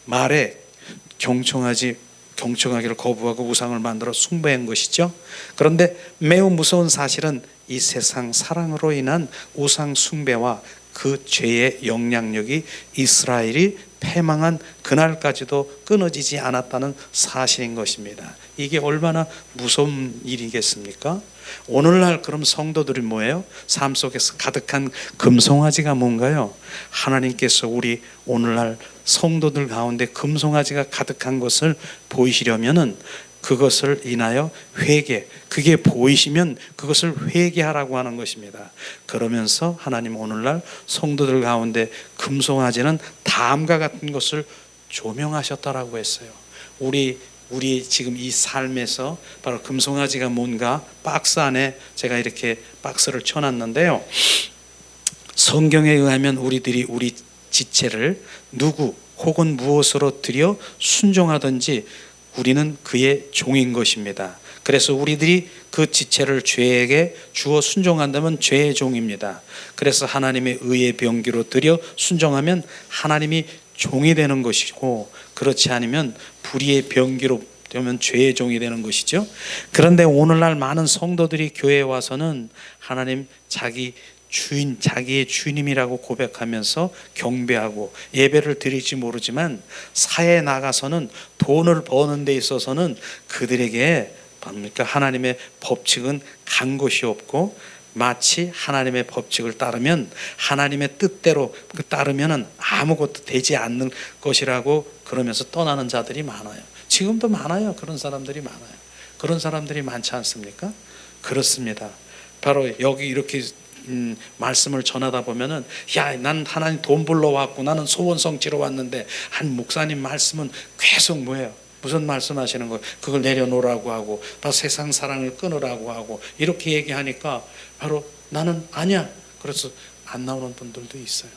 말에 경청하기를 거부하고 우상을 만들어 숭배한 것이죠. 그런데 매우 무서운 사실은 이 세상 사랑으로 인한 우상 숭배와 그 죄의 영향력이 이스라엘이 패망한 그날까지도 끊어지지 않았다는 사실인 것입니다. 이게 얼마나 무서운 일이겠습니까? 오늘날 그럼 성도들이 뭐예요? 삶 속에서 가득한 금송아지가 뭔가요? 하나님께서 우리 오늘날 성도들 가운데 금송아지가 가득한 것을 보이시려면은 그것을 인하여 그게 보이시면 그것을 회개하라고 하는 것입니다. 그러면서 하나님 오늘날 성도들 가운데 금송아지는 다음과 같은 것을 조명하셨다라고 했어요. 우리 지금 이 삶에서 바로 금송아지가 뭔가 박스 안에 제가 이렇게 박스를 쳐놨는데요. 성경에 의하면 우리들이 우리 지체를 누구 혹은 무엇으로 드려 순종하든지 우리는 그의 종인 것입니다. 그래서 우리들이 그 지체를 죄에게 주어 순종한다면 죄의 종입니다. 그래서 하나님의 의의 병기로 드려 순종하면 하나님이 종이 되는 것이고, 그렇지 않으면 불의의 병기로 되면 죄의 종이 되는 것이죠. 그런데 오늘날 많은 성도들이 교회에 와서는 하나님 자기의 주님이라고 고백하면서 경배하고 예배를 드릴지 모르지만 사회에 나가서는 돈을 버는 데 있어서는 그들에게 하나님의 법칙은 간 것이 없고, 마치 하나님의 법칙을 따르면 하나님의 뜻대로 따르면 아무것도 되지 않는 것이라고 그러면서 떠나는 자들이 많아요. 지금도 많아요. 그런 사람들이 많아요. 그런 사람들이 많지 않습니까? 그렇습니다. 바로 여기 이렇게 말씀을 전하다 보면은 난 하나님 돈 벌러 왔고 나는 소원 성취로 왔는데, 한 목사님 말씀은 계속 뭐예요? 무슨 말씀하시는 거예요? 그걸 내려놓으라고 하고 바로 세상 사랑을 끊으라고 하고 이렇게 얘기하니까 바로 나는 아니야. 그래서 안 나오는 분들도 있어요.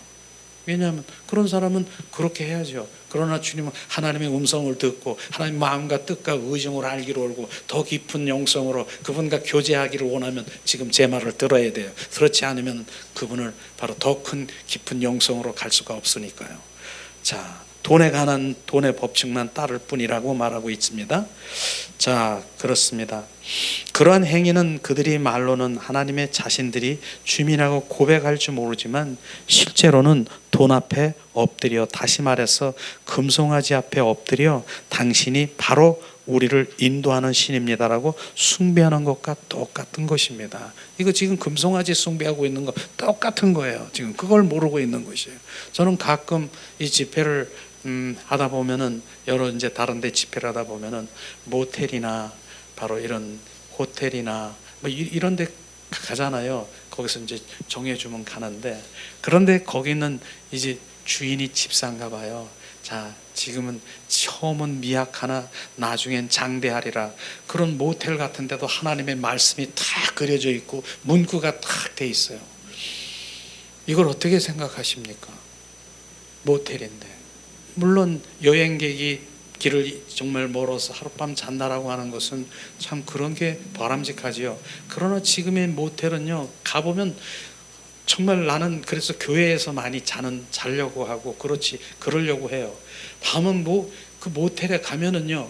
왜냐하면 그런 사람은 그렇게 해야죠. 그러나 주님은 하나님의 음성을 듣고 하나님의 마음과 뜻과 의정을 알기로 알고 더 깊은 영성으로 그분과 교제하기를 원하면 지금 제 말을 들어야 돼요. 그렇지 않으면 그분을 바로 더 큰 깊은 영성으로 갈 수가 없으니까요. 자, 돈에 관한 돈의 법칙만 따를 뿐이라고 말하고 있습니다. 자, 그렇습니다. 그러한 행위는 그들이 말로는 하나님의 자신들이 주민이라고 고백할 줄 모르지만 실제로는 돈 앞에 엎드려, 다시 말해서 금송아지 앞에 엎드려 당신이 바로 우리를 인도하는 신입니다라고 숭배하는 것과 똑같은 것입니다. 이거 지금 금송아지 숭배하고 있는 거 똑같은 거예요. 지금 그걸 모르고 있는 것이에요. 저는 가끔 이 집회를 하다 보면은 여러 이제 다른 데 집회를 하다 보면은 모텔이나 바로 이런 호텔이나 뭐 이런 데 가잖아요. 거기서 이제 정해주면 가는데, 그런데 거기는 이제 주인이 집사인가 봐요. 자, 지금은 처음은 미약하나 나중엔 장대하리라. 그런 모텔 같은 데도 하나님의 말씀이 탁 그려져 있고 문구가 탁 돼 있어요. 이걸 어떻게 생각하십니까? 모텔인데. 물론 여행객이 길을 정말 멀어서 하룻밤 잔다라고 하는 것은 참 그런 게 바람직하지요. 그러나 지금의 모텔은요, 가보면 정말 나는 그래서 교회에서 많이 자려고 하고 그러려고 해요. 밤은 그 모텔에 가면은요,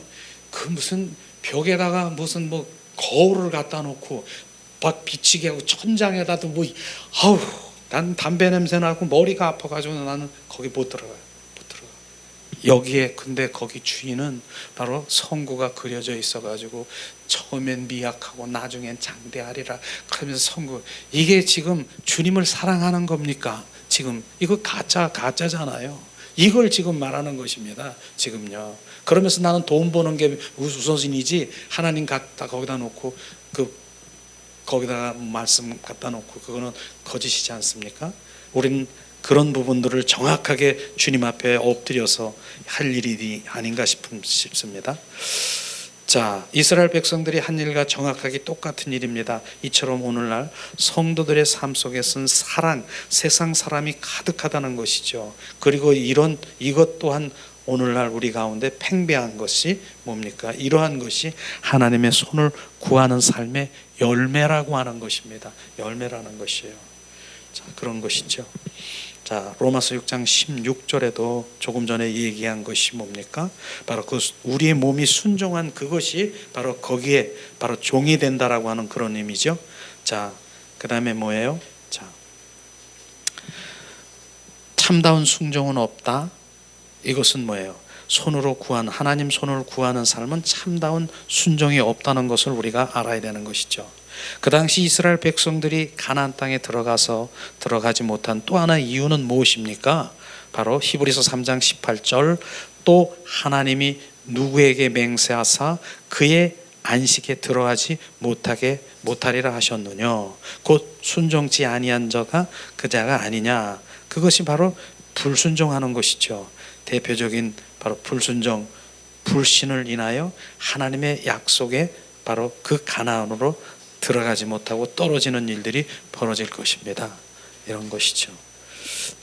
그 무슨 벽에다가 무슨 뭐 거울을 갖다 놓고 막 비치게 하고 천장에다도 아우, 난 담배 냄새 나고 머리가 아파가지고 나는 거기 못 들어가요. 여기에 근데 거기 주인은 바로 성구가 그려져 있어가지고 처음엔 미약하고 나중엔 장대하리라 그러면서 성구, 이게 지금 주님을 사랑하는 겁니까? 지금 이거 가짜잖아요. 이걸 지금 말하는 것입니다. 지금요. 그러면서 나는 돈 버는 게 우선이지 하나님 갖다 거기다 놓고 거기다가 말씀 갖다 놓고 그거는 거짓이지 않습니까? 우리는 그런 부분들을 정확하게 주님 앞에 엎드려서 할 일이 아닌가 싶습니다. 자, 이스라엘 백성들이 한 일과 정확하게 똑같은 일입니다. 이처럼 오늘날 성도들의 삶 속에서는 사랑, 세상 사람이 가득하다는 것이죠. 그리고 이것 또한 오늘날 우리 가운데 팽배한 것이 뭡니까? 이러한 것이 하나님의 손을 구하는 삶의 열매라고 하는 것입니다. 열매라는 것이에요. 자, 그런 것이죠. 자, 로마서 6장 16절에도 조금 전에 얘기한 것이 뭡니까? 바로 우리의 몸이 순종한 그것이 바로 거기에 바로 종이 된다라고 하는 그런 의미죠. 자, 그 다음에 뭐예요? 자, 참다운 순종은 없다. 이것은 뭐예요? 하나님 손을 구하는 삶은 참다운 순종이 없다는 것을 우리가 알아야 되는 것이죠. 그 당시 이스라엘 백성들이 가나안 땅에 들어가지 못한 또 하나의 이유는 무엇입니까? 바로 히브리서 3장 18절, 또 하나님이 누구에게 맹세하사 그의 안식에 들어가지 못하리라 하셨느냐. 곧 순종치 아니한 자가 그 자가 아니냐. 그것이 바로 불순종하는 것이죠. 대표적인 바로 불신을 인하여 하나님의 약속에 바로 그 가나안으로 들어가지 못하고 떨어지는 일들이 벌어질 것입니다. 이런 것이죠.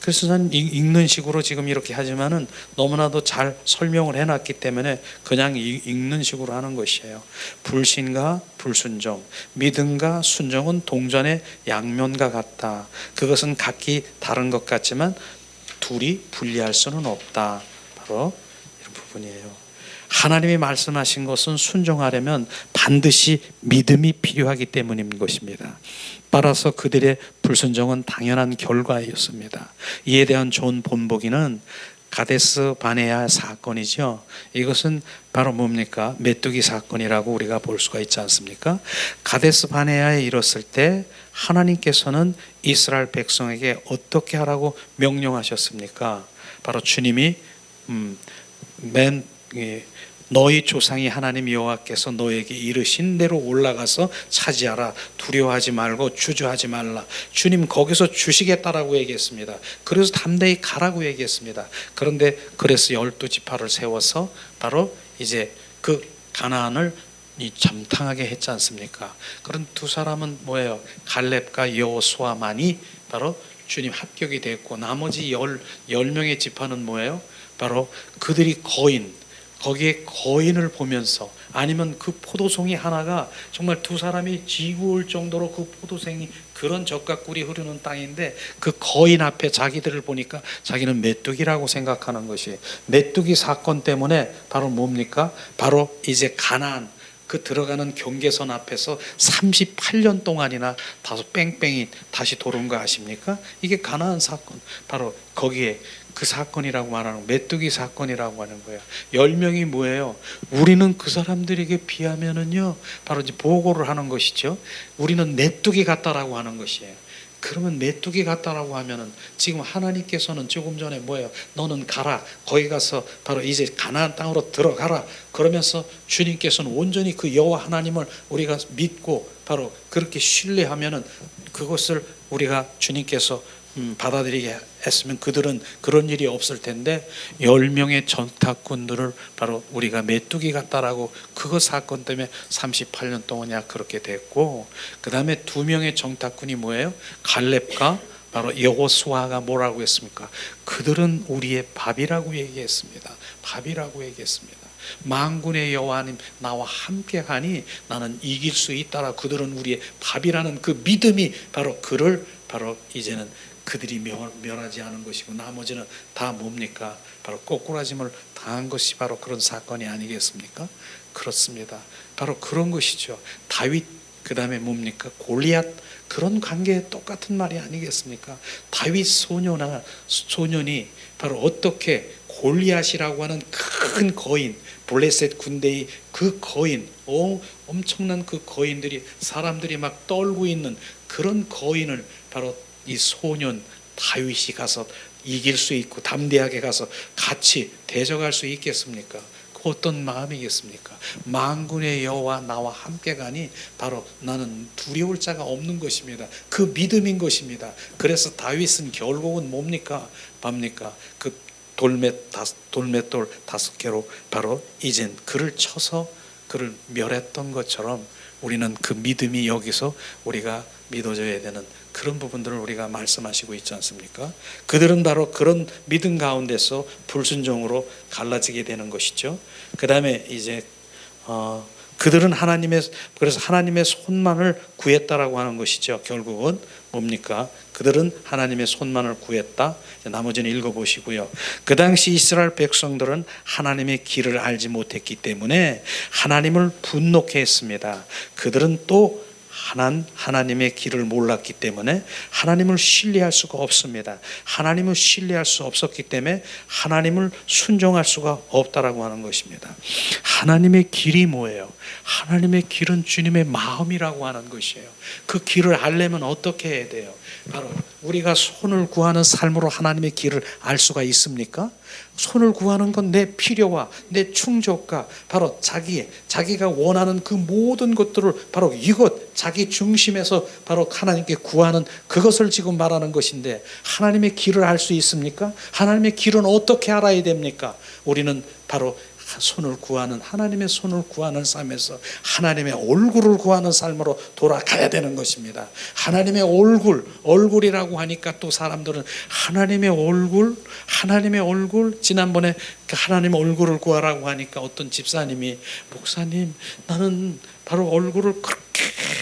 그래서 난 읽는 식으로 지금 이렇게 하지만은 너무나도 잘 설명을 해놨기 때문에 그냥 읽는 식으로 하는 것이에요. 불신과 불순종, 믿음과 순종은 동전의 양면과 같다. 그것은 각기 다른 것 같지만 둘이 분리할 수는 없다. 바로 이런 부분이에요. 하나님이 말씀하신 것은 순종하려면 반드시 믿음이 필요하기 때문인 것입니다. 따라서 그들의 불순종은 당연한 결과였습니다. 이에 대한 좋은 본보기는 가데스 바네아 사건이죠. 이것은 바로 뭡니까? 메뚜기 사건이라고 우리가 볼 수가 있지 않습니까? 가데스 바네아에 이뤘을 때 하나님께서는 이스라엘 백성에게 어떻게 하라고 명령하셨습니까? 바로 주님이 너희 조상이 하나님 여호와께서 너에게 이르신 대로 올라가서 차지하라. 두려워하지 말고 주저하지 말라. 주님 거기서 주시겠다라고 얘기했습니다. 그래서 담대히 가라고 얘기했습니다. 그런데 그래서 12지파를 세워서 바로 이제 그 가나안을 잠탕하게 했지 않습니까? 그런 두 사람은 뭐예요? 갈렙과 여호수아만이 바로 주님 합격이 됐고, 나머지 10명의 지파는 뭐예요? 바로 그들이 거기에 거인을 보면서, 아니면 그 포도송이 하나가 정말 두 사람이 지구올 정도로 그 포도송이 그런 젖과 꿀이 흐르는 땅인데 그 거인 앞에 자기들을 보니까 자기는 메뚜기라고 생각하는 것이, 메뚜기 사건 때문에 바로 뭡니까? 바로 이제 가나안, 그 들어가는 경계선 앞에서 38년 동안이나 다소 뺑뺑이 다시 돌은 거 아십니까? 이게 가나안 사건, 바로 거기에 그 사건이라고 말하는, 메뚜기 사건이라고 하는 거예요. 10명이 뭐예요? 우리는 그 사람들에게 비하면은요, 바로 이제 보고를 하는 것이죠. 우리는 메뚜기 같다라고 하는 것이에요. 그러면 메뚜기 같다라고 하면은 지금 하나님께서는 조금 전에 뭐예요? 너는 가라, 거기 가서 바로 이제 가나안 땅으로 들어가라, 그러면서 주님께서는 온전히 그 여호와 하나님을 우리가 믿고 바로 그렇게 신뢰하면은 그것을 우리가 주님께서 받아들이게 했으면 그들은 그런 일이 없을 텐데 10명의 전타꾼들을 바로 우리가 메뚜기 같다라고 그거 사건 때문에 38년 동안이야 그렇게 됐고, 그 다음에 2명의 정탐꾼이 뭐예요? 갈렙과 바로 여호수아가 뭐라고 했습니까? 그들은 우리의 밥이라고 얘기했습니다. 밥이라고 얘기했습니다. 만군의 여호와님 나와 함께하니 나는 이길 수 있다라, 그들은 우리의 밥이라는 그 믿음이 바로 그를 바로 이제는 그들이 멸하지 않은 것이고 나머지는 다 뭡니까? 바로 꼬꾸라짐을 당한 것이 바로 그런 사건이 아니겠습니까? 그렇습니다. 바로 그런 것이죠. 다윗, 그 다음에 뭡니까? 골리앗, 그런 관계에 똑같은 말이 아니겠습니까? 다윗 소년이 바로 어떻게 골리앗이라고 하는 큰 거인, 블레셋 군대의 그 거인, 엄청난 그 거인들이 사람들이 막 떨고 있는 그런 거인을 바로 이 소년 다윗이 가서 이길 수 있고 담대하게 가서 같이 대적할 수 있겠습니까? 그 어떤 마음이겠습니까? 만군의 여호와 나와 함께 가니 바로 나는 두려울 자가 없는 것입니다. 그 믿음인 것입니다. 그래서 다윗은 결국은 뭡니까? 그 돌맷돌 5개로 바로 이젠 그를 쳐서 그를 멸했던 것처럼 우리는 그 믿음이 여기서 우리가 믿어져야 되는 그런 부분들을 우리가 말씀하시고 있지 않습니까? 그들은 바로 그런 믿음 가운데서 불순종으로 갈라지게 되는 것이죠. 그 다음에 이제 그들은 그래서 하나님의 손만을 구했다라고 하는 것이죠. 결국은 뭡니까? 그들은 하나님의 손만을 구했다. 나머지는 읽어보시고요. 그 당시 이스라엘 백성들은 하나님의 길을 알지 못했기 때문에 하나님을 분노케 했습니다. 그들은 또 하나님의 길을 몰랐기 때문에 하나님을 신뢰할 수가 없습니다. 하나님을 신뢰할 수 없었기 때문에 하나님을 순종할 수가 없다라고 하는 것입니다. 하나님의 길이 뭐예요? 하나님의 길은 주님의 마음이라고 하는 것이에요. 그 길을 알려면 어떻게 해야 돼요? 바로 우리가 손을 구하는 삶으로 하나님의 길을 알 수가 있습니까? 손을 구하는 건 내 필요와 내 충족과 바로 자기가 원하는 그 모든 것들을 바로 이것 자기 중심에서 바로 하나님께 구하는 그것을 지금 말하는 것인데, 하나님의 길을 알 수 있습니까? 하나님의 길은 어떻게 알아야 됩니까? 우리는 바로 손을 구하는, 하나님의 손을 구하는 삶에서 하나님의 얼굴을 구하는 삶으로 돌아가야 되는 것입니다. 하나님의 얼굴이라고 하니까 또 사람들은 하나님의 얼굴 지난번에 하나님의 얼굴을 구하라고 하니까 어떤 집사님이, 목사님 나는 바로 얼굴을 그렇게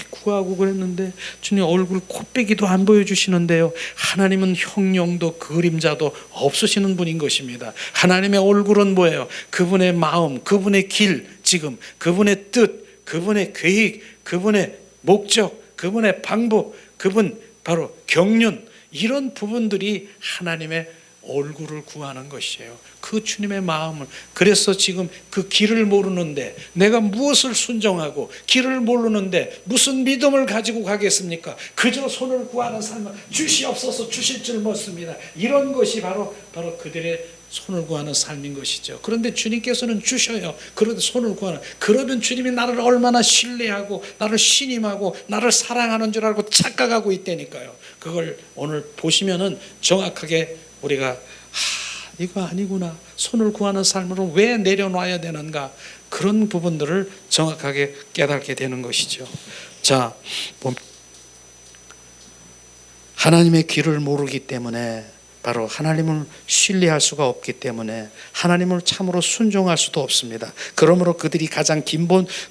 구하고 그랬는데 주님 얼굴 코빼기도 안 보여주시는데요. 하나님은 형용도 그림자도 없으시는 분인 것입니다. 하나님의 얼굴은 뭐예요? 그분의 마음, 그분의 길, 지금 그분의 뜻, 그분의 계획, 그분의 목적, 그분의 방법, 그분 바로 경륜, 이런 부분들이 하나님의 얼굴을 구하는 것이에요. 그 주님의 마음을. 그래서 지금 그 길을 모르는데 내가 무엇을 순종하고 길을 모르는데 무슨 믿음을 가지고 가겠습니까? 그저 손을 구하는 삶을 주시옵소서 주실 줄 믿습니다. 이런 것이 바로 그들의 손을 구하는 삶인 것이죠. 그런데 주님께서는 주셔요. 그런데 손을 구하는, 그러면 주님이 나를 얼마나 신뢰하고 나를 신임하고 나를 사랑하는 줄 알고 착각하고 있다니까요. 그걸 오늘 보시면은 정확하게 우리가 이거 아니구나, 손을 구하는 삶으로 왜 내려놔야 되는가, 그런 부분들을 정확하게 깨닫게 되는 것이죠. 자, 하나님의 길을 모르기 때문에 바로 하나님을 신뢰할 수가 없기 때문에 하나님을 참으로 순종할 수도 없습니다. 그러므로 그들이 가장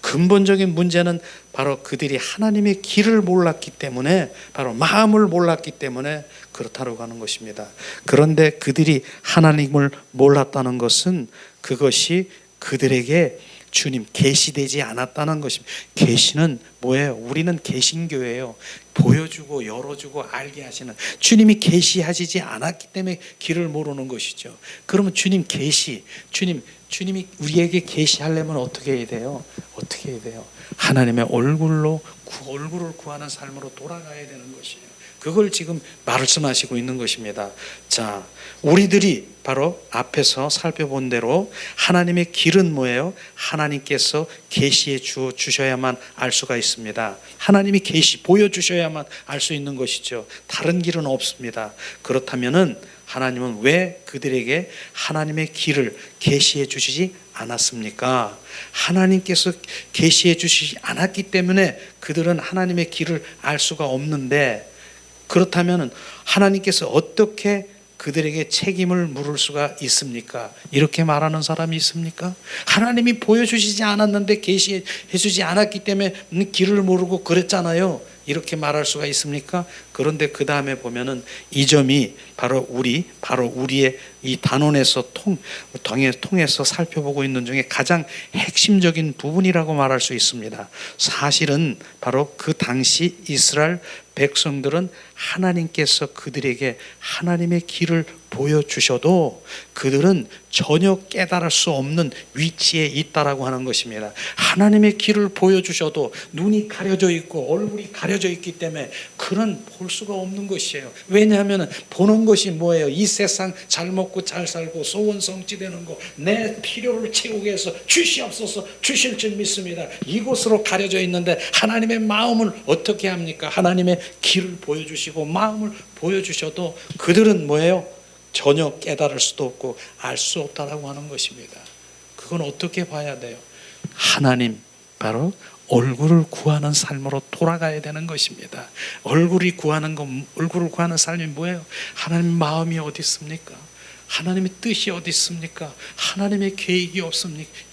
근본적인 문제는 바로 그들이 하나님의 길을 몰랐기 때문에, 바로 마음을 몰랐기 때문에 그렇다고 하는 것입니다. 그런데 그들이 하나님을 몰랐다는 것은 그것이 그들에게 주님 계시되지 않았다는 것입니다. 계시는 뭐예요? 우리는 계신교예요. 보여주고 열어주고 알게 하시는, 주님이 계시하시지 않았기 때문에 길을 모르는 것이죠. 그러면 주님이 우리에게 계시하려면 어떻게 해야 돼요? 어떻게 해야 돼요? 하나님의 얼굴을 구하는 삶으로 돌아가야 되는 것이에요. 그걸 지금 말씀하시고 있는 것입니다. 자, 우리들이 바로 앞에서 살펴본 대로 하나님의 길은 뭐예요? 하나님께서 계시해 주셔야만 알 수가 있습니다. 하나님이 보여주셔야만 알 수 있는 것이죠. 다른 길은 없습니다. 그렇다면은 하나님은 왜 그들에게 하나님의 길을 계시해 주시지 않았습니까? 하나님께서 계시해 주시지 않았기 때문에 그들은 하나님의 길을 알 수가 없는데, 그렇다면 하나님께서 어떻게 그들에게 책임을 물을 수가 있습니까? 이렇게 말하는 사람이 있습니까? 하나님이 보여주시지 않았는데 계시해 주지 않았기 때문에 길을 모르고 그랬잖아요. 이렇게 말할 수가 있습니까? 그런데 그 다음에 보면은 이 점이 바로 우리의 이 단원에서 통해서 살펴보고 있는 중에 가장 핵심적인 부분이라고 말할 수 있습니다. 사실은 바로 그 당시 이스라엘 백성들은 하나님께서 그들에게 하나님의 길을 보여주셔도 그들은 전혀 깨달을 수 없는 위치에 있다라고 하는 것입니다. 하나님의 길을 보여주셔도 눈이 가려져 있고 얼굴이 가려져 있기 때문에 그는 볼 수가 없는 것이에요. 왜냐하면 보는 것이 뭐예요? 이 세상 잘 먹고 잘 살고 소원성취되는 거, 내 필요를 채우기 위해서 주시옵소서 주실 줄 믿습니다. 이곳으로 가려져 있는데 하나님의 마음을 어떻게 합니까? 하나님의 길을 보여주시고 마음을 보여주셔도 그들은 뭐예요? 전혀 깨달을 수도 없고 알 수 없다라고 하는 것입니다. 그건 어떻게 봐야 돼요? 하나님, 바로 얼굴을 구하는 삶으로 돌아가야 되는 것입니다. 얼굴을 구하는 삶이 뭐예요? 하나님 마음이 어디 있습니까? 하나님의 뜻이 어디 있습니까? 하나님의 계획이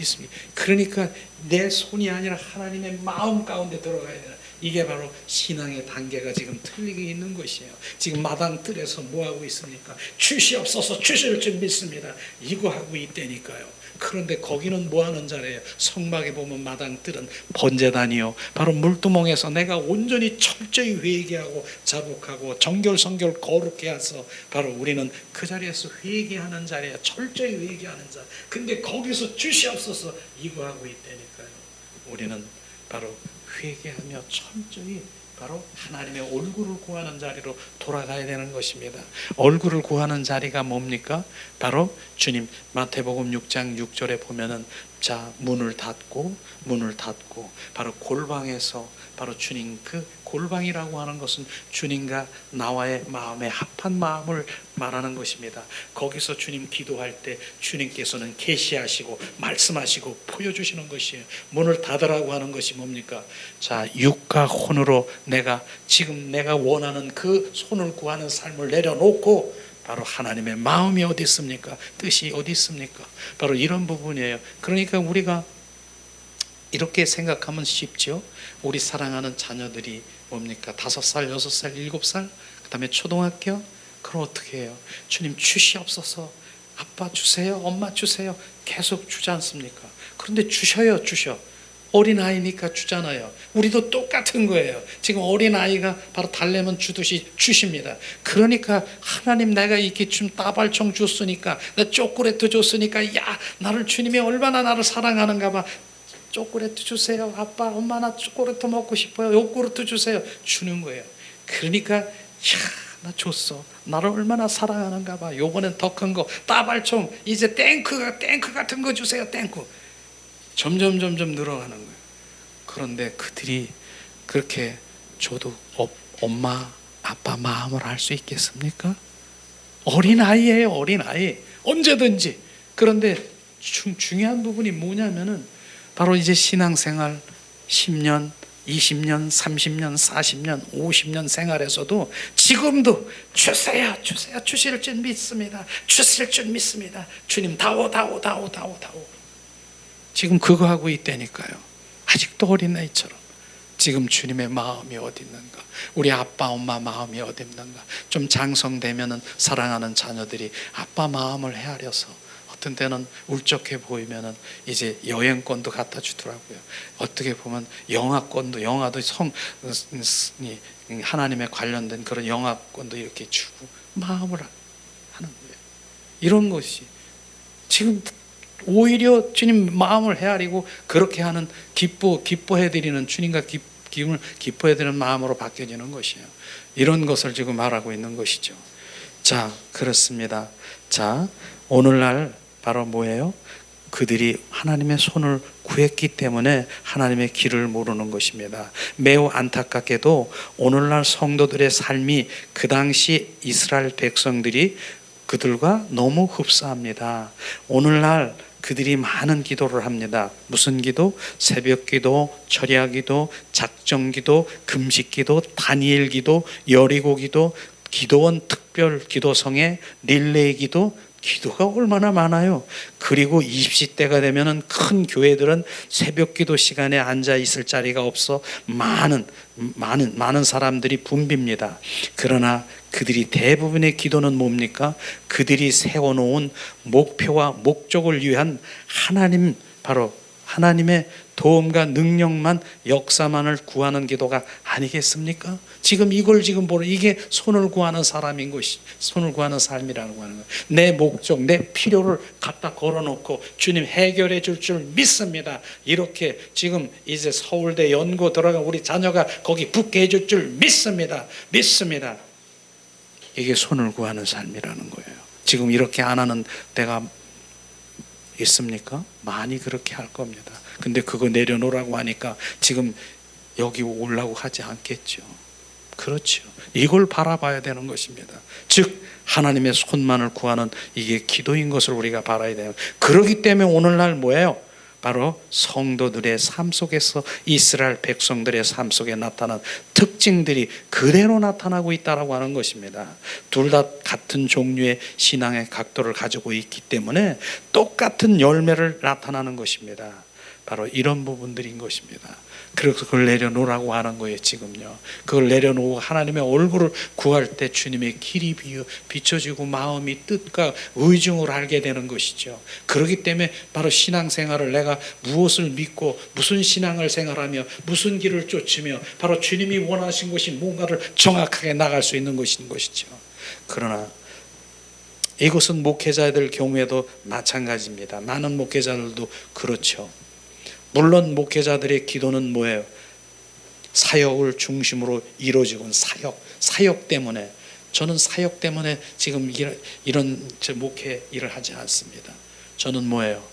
있습니까? 그러니까 내 손이 아니라 하나님의 마음 가운데 들어가야 돼요. 이게 바로 신앙의 단계가 지금 틀리게 있는 것이에요. 지금 마당뜰에서 뭐하고 있습니까? 주시옵소서 주실 줄 믿습니다. 이거 하고 있다니까요. 그런데 거기는 뭐하는 자리예요? 성막에 보면 마당뜰은 번제단이요, 바로 물두멍에서 내가 온전히 철저히 회개하고 자복하고 정결성결 거룩해 해서 바로 우리는 그 자리에서 회개하는 자리예요. 철저히 회개하는 자. 근데 거기서 주시옵소서 이거 하고 있다니까요. 우리는 바로 회개하며 철저히 바로 하나님의 얼굴을 구하는 자리로 돌아가야 되는 것입니다. 얼굴을 구하는 자리가 뭡니까? 바로 주님 마태복음 6장 6절에 보면은 자 문을 닫고 바로 골방에서 바로 주님, 그 골방이라고 하는 것은 주님과 나와의 마음에 합한 마음을 말하는 것입니다. 거기서 주님 기도할 때 주님께서는 계시하시고 말씀하시고 보여주시는 것이에요. 문을 닫으라고 하는 것이 뭡니까? 자, 육과 혼으로 지금 내가 원하는 그 손을 구하는 삶을 내려놓고 바로 하나님의 마음이 어디 있습니까? 뜻이 어디 있습니까? 바로 이런 부분이에요. 그러니까 우리가 이렇게 생각하면 쉽죠. 우리 사랑하는 자녀들이 뭡니까? 5살, 6살, 7살, 그 다음에 초등학교. 그럼 어떻게 해요? 주님 주시옵소서, 아빠 주세요, 엄마 주세요, 계속 주지 않습니까? 그런데 주셔. 어린아이니까 주잖아요. 우리도 똑같은 거예요. 지금 어린아이가 바로 달래면 주듯이 주십니다. 그러니까 하나님, 내가 이렇게 좀 따발총 줬으니까, 나 초콜릿도 줬으니까, 야 나를 주님이 얼마나 나를 사랑하는가 봐. 초콜릿 주세요. 아빠 엄마 나 초콜릿 먹고 싶어요. 요구르트 주세요. 주는 거예요. 그러니까 야 나 줬어. 나를 얼마나 사랑하는가 봐. 요번엔 더 큰 거 따발총, 이제 탱크 같은 거 주세요. 탱크. 점점 늘어가는 거예요. 그런데 그들이 그렇게 줘도 엄마 아빠 마음을 알 수 있겠습니까? 어린아이예요. 어린아이. 언제든지. 그런데 중요한 부분이 뭐냐면은 바로 이제 신앙생활 10년, 20년, 30년, 40년, 50년 생활에서도 지금도 주세요. 주실 줄 믿습니다. 주실 줄 믿습니다. 주님 다오. 지금 그거 하고 있다니까요. 아직도 어린아이처럼. 지금 주님의 마음이 어디 있는가? 우리 아빠 엄마 마음이 어디 있는가? 좀 장성되면은 사랑하는 자녀들이 아빠 마음을 헤아려서 어떤 때는 울적해 보이면은 이제 여행권도 갖다 주더라고요. 어떻게 보면 영화권도, 영화도 하나님에 관련된 그런 영화권도 이렇게 주고 마음을 하는 거예요. 이런 것이 지금 오히려 주님 마음을 헤아리고 그렇게 하는 기뻐해드리는 주님과 기쁨을 기뻐해드리는 마음으로 바뀌어지는 것이에요. 이런 것을 지금 말하고 있는 것이죠. 자, 그렇습니다. 자, 오늘날 바로 뭐예요? 그들이 하나님의 손을 구했기 때문에 하나님의 길을 모르는 것입니다. 매우 안타깝게도 오늘날 성도들의 삶이 그 당시 이스라엘 백성들이 그들과 너무 흡사합니다. 오늘날 그들이 많은 기도를 합니다. 무슨 기도? 새벽 기도, 철야 기도, 작정 기도, 금식 기도, 다니엘 기도, 여리고 기도, 기도원 특별 기도성에 릴레이 기도, 기도가 얼마나 많아요. 그리고 20시대가 되면은 큰 교회들은 새벽 기도 시간에 앉아 있을 자리가 없어 많은 사람들이 붐빕니다. 그러나 그들이 대부분의 기도는 뭡니까? 그들이 세워놓은 목표와 목적을 위한 하나님, 바로 하나님의 도움과 능력만, 역사만을 구하는 기도가 아니겠습니까? 지금 이걸 지금 보는, 이게 손을 구하는 사람인 것이, 손을 구하는 삶이라고 하는 거예요. 내 목적, 내 필요를 갖다 걸어놓고 주님 해결해 줄 믿습니다. 이렇게 지금 이제 서울대 연고 들어간 우리 자녀가 거기 붙게 해줄 믿습니다. 이게 손을 구하는 삶이라는 거예요. 지금 이렇게 안 하는 데가 있습니까? 많이 그렇게 할 겁니다. 근데 그거 내려놓으라고 하니까 지금 여기 오려고 하지 않겠죠. 그렇죠. 이걸 바라봐야 되는 것입니다. 즉 하나님의 손만을 구하는 이게 기도인 것을 우리가 바라야 돼요. 그렇기 때문에 오늘날 뭐예요? 바로 성도들의 삶 속에서 이스라엘 백성들의 삶 속에 나타난 특징들이 그대로 나타나고 있다고 하는 것입니다. 둘 다 같은 종류의 신앙의 각도를 가지고 있기 때문에 똑같은 열매를 나타나는 것입니다. 바로 이런 부분들인 것입니다. 그래서 그걸 내려놓으라고 하는 거예요. 지금요. 그걸 내려놓고 하나님의 얼굴을 구할 때 주님의 길이 비춰지고 마음이 뜻과 의중을 알게 되는 것이죠. 그렇기 때문에 바로 신앙생활을 내가 무엇을 믿고 무슨 신앙을 생활하며 무슨 길을 쫓으며 바로 주님이 원하신 것이 뭔가를 정확하게 나갈 수 있는 것인 것이죠. 그러나 이것은 목회자들 경우에도 마찬가지입니다. 많은 목회자들도 그렇죠. 물론 목회자들의 기도는 뭐예요? 사역을 중심으로 이루어지고 사역 때문에, 저는 사역 때문에 지금 이런 목회 일을 하지 않습니다. 저는 뭐예요?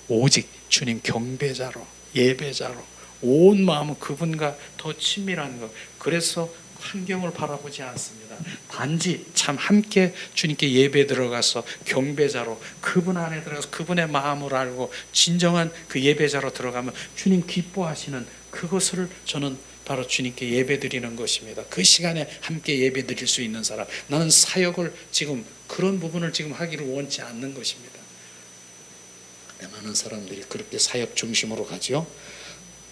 오직 주님 경배자로, 예배자로 온 마음은 그분과 더 친밀한 것. 그래서 환경을 바라보지 않습니다. 단지 참 함께 주님께 예배 들어가서 경배자로 그분 안에 들어가서 그분의 마음을 알고 진정한 그 예배자로 들어가면 주님 기뻐하시는 그것을 저는 바로 주님께 예배 드리는 것입니다. 그 시간에 함께 예배 드릴 수 있는 사람. 나는 사역을 지금 그런 부분을 지금 하기를 원치 않는 것입니다. 많은 사람들이 그렇게 사역 중심으로 가죠.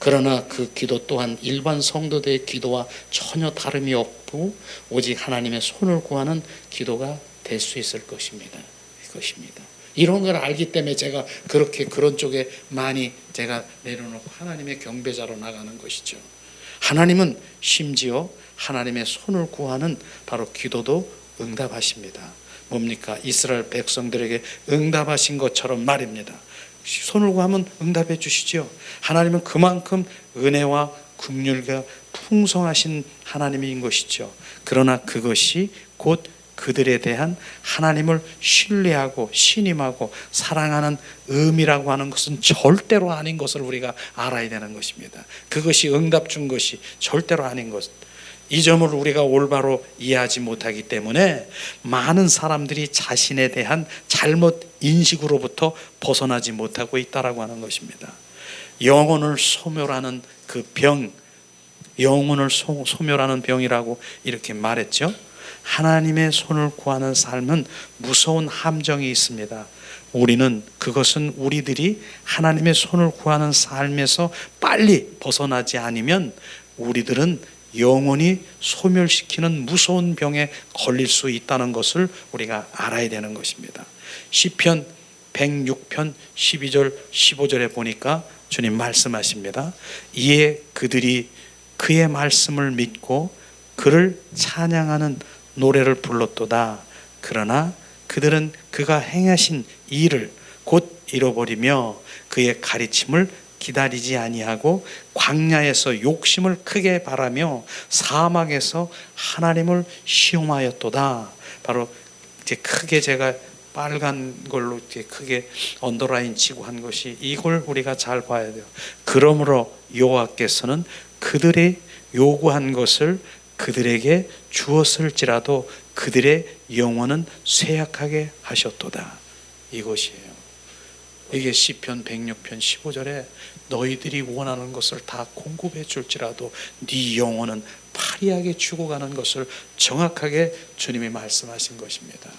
그러나 그 기도 또한 일반 성도들의 기도와 전혀 다름이 없고 오직 하나님의 손을 구하는 기도가 될 수 있을 것입니다. 이것입니다. 이런 걸 알기 때문에 제가 그렇게 그런 쪽에 많이 제가 내려놓고 하나님의 경배자로 나가는 것이죠. 하나님은 심지어 하나님의 손을 구하는 바로 기도도 응답하십니다. 뭡니까? 이스라엘 백성들에게 응답하신 것처럼 말입니다. 손을 구하면 응답해 주시죠. 하나님은 그만큼 은혜와 긍휼과 풍성하신 하나님인 것이죠. 그러나 그것이 곧 그들에 대한 하나님을 신뢰하고 신임하고 사랑하는 의미라고 하는 것은 절대로 아닌 것을 우리가 알아야 되는 것입니다. 그것이 응답 준 것이 절대로 아닌 것. 이 점을 우리가 올바로 이해하지 못하기 때문에 많은 사람들이 자신에 대한 잘못 인식으로부터 벗어나지 못하고 있다라고 하는 것입니다. 영혼을 소멸하는 그 병, 영혼을 소멸하는 병이라고 이렇게 말했죠. 하나님의 손을 구하는 삶은 무서운 함정이 있습니다. 그것은 우리들이 하나님의 손을 구하는 삶에서 빨리 벗어나지 않으면 우리들은 영원히 소멸시키는 무서운 병에 걸릴 수 있다는 것을 우리가 알아야 되는 것입니다. 시편 106편 12절 15절에 보니까 주님 말씀하십니다. 이에 그들이 그의 말씀을 믿고 그를 찬양하는 노래를 불렀도다. 그러나 그들은 그가 행하신 일을 곧 잃어버리며 그의 가르침을 기다리지 아니하고 광야에서 욕심을 크게 바라며 사막에서 하나님을 시험하였도다. 바로 이제 크게 제가 빨간 걸로 이렇게 크게 언더라인 치고 한 것이 이걸 우리가 잘 봐야 돼요. 그러므로 여호와께서는 그들이 요구한 것을 그들에게 주었을지라도 그들의 영혼은 쇠약하게 하셨도다. 이것이에요. 이게 시편 106편 15절에 너희들이 원하는 것을 다 공급해 줄지라도 네 영혼은 파리하게 죽어가는 것을 정확하게 주님이 말씀하신 것입니다.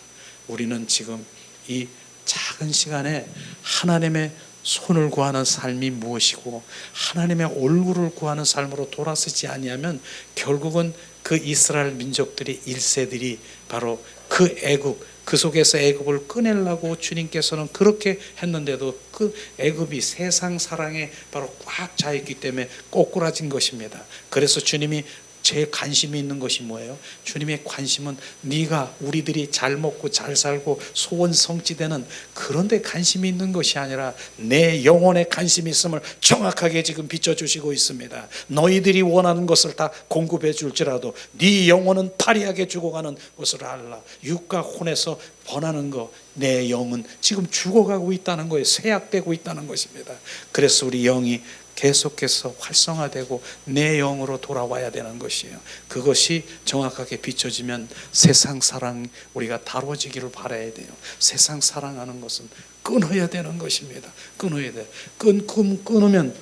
우리는 지금 이 작은 시간에 하나님의 손을 구하는 삶이 무엇이고 하나님의 얼굴을 구하는 삶으로 돌아서지 아니하면 결국은 그 이스라엘 민족들이 1세들이 바로 그 애굽, 그 속에서 애굽을 꺼내려고 주님께서는 그렇게 했는데도 그 애굽이 세상 사랑에 바로 꽉 차 있기 때문에 꼬꾸라진 것입니다. 그래서 주님이 제일 관심이 있는 것이 뭐예요? 주님의 관심은 네가 우리들이 잘 먹고 잘 살고 소원 성취되는 그런 데 관심이 있는 것이 아니라 내 영혼에 관심이 있음을 정확하게 지금 비춰주시고 있습니다. 너희들이 원하는 것을 다 공급해 줄지라도 네 영혼은 파리하게 죽어가는 것을 알라. 육과 혼에서 번하는 거, 내 영은 지금 죽어가고 있다는 거예요. 쇠약되고 있다는 것입니다. 그래서 우리 영이 계속해서 활성화되고 내 영으로 돌아와야 되는 것이에요. 그것이 정확하게 비춰지면 세상 사랑 우리가 다뤄지기를 바라야 돼요. 세상 사랑하는 것은 끊어야 되는 것입니다. 끊어야 돼. 끊으면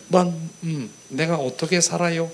내가 어떻게 살아요?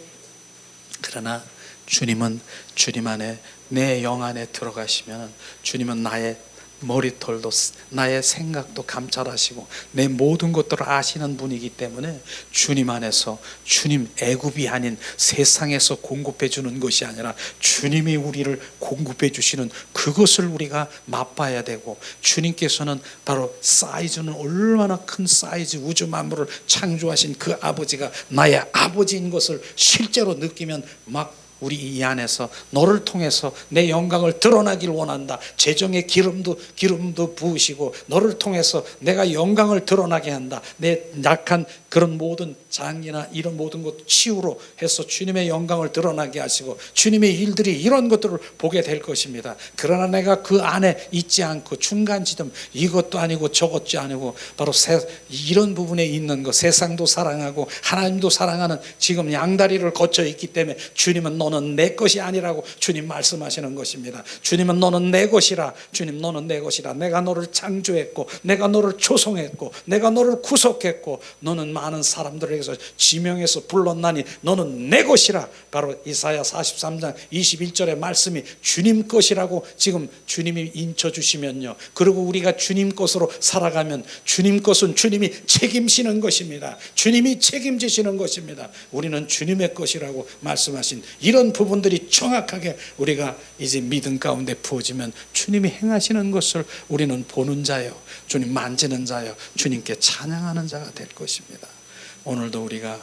그러나 주님은 주님 안에 내 영 안에 들어가시면 주님은 나의 머리털도 나의 생각도 감찰하시고 내 모든 것들을 아시는 분이기 때문에 주님 안에서 주님 애굽이 아닌 세상에서 공급해 주는 것이 아니라 주님이 우리를 공급해 주시는 그것을 우리가 맛봐야 되고 주님께서는 바로 사이즈는 얼마나 큰 사이즈 우주 만물을 창조하신 그 아버지가 나의 아버지인 것을 실제로 느끼면 막 우리 이 안에서 너를 통해서 내 영광을 드러나길 원한다. 재정의 기름도 부으시고 너를 통해서 내가 영광을 드러나게 한다. 내 약한 그런 모든 장기나 이런 모든 것 치유로 해서 주님의 영광을 드러나게 하시고 주님의 일들이 이런 것들을 보게 될 것입니다. 그러나 내가 그 안에 있지 않고 중간지점 이것도 아니고 저것도 아니고 바로 이런 부분에 있는 것, 세상도 사랑하고 하나님도 사랑하는 지금 양다리를 거쳐 있기 때문에 주님은 너는 내 것이 아니라고 주님 말씀하시는 것입니다. 주님은 너는 내 것이라. 주님 너는 내 것이라. 내가 너를 창조했고 내가 너를 조성했고 내가 너를 구속했고 너는 많은 사람들에게서 지명해서 불렀나니 너는 내 것이라. 바로 이사야 43장 21절의 말씀이 주님 것이라고 지금 주님이 인쳐주시면요, 그리고 우리가 주님 것으로 살아가면 주님 것은 주님이 책임지는 것입니다. 주님이 책임지시는 것입니다. 우리는 주님의 것이라고 말씀하신 이런 부분들이 정확하게 우리가 이제 믿음 가운데 부어지면 주님이 행하시는 것을 우리는 보는 자요, 주님 만지는 자요, 주님께 찬양하는 자가 될 것입니다. 오늘도 우리가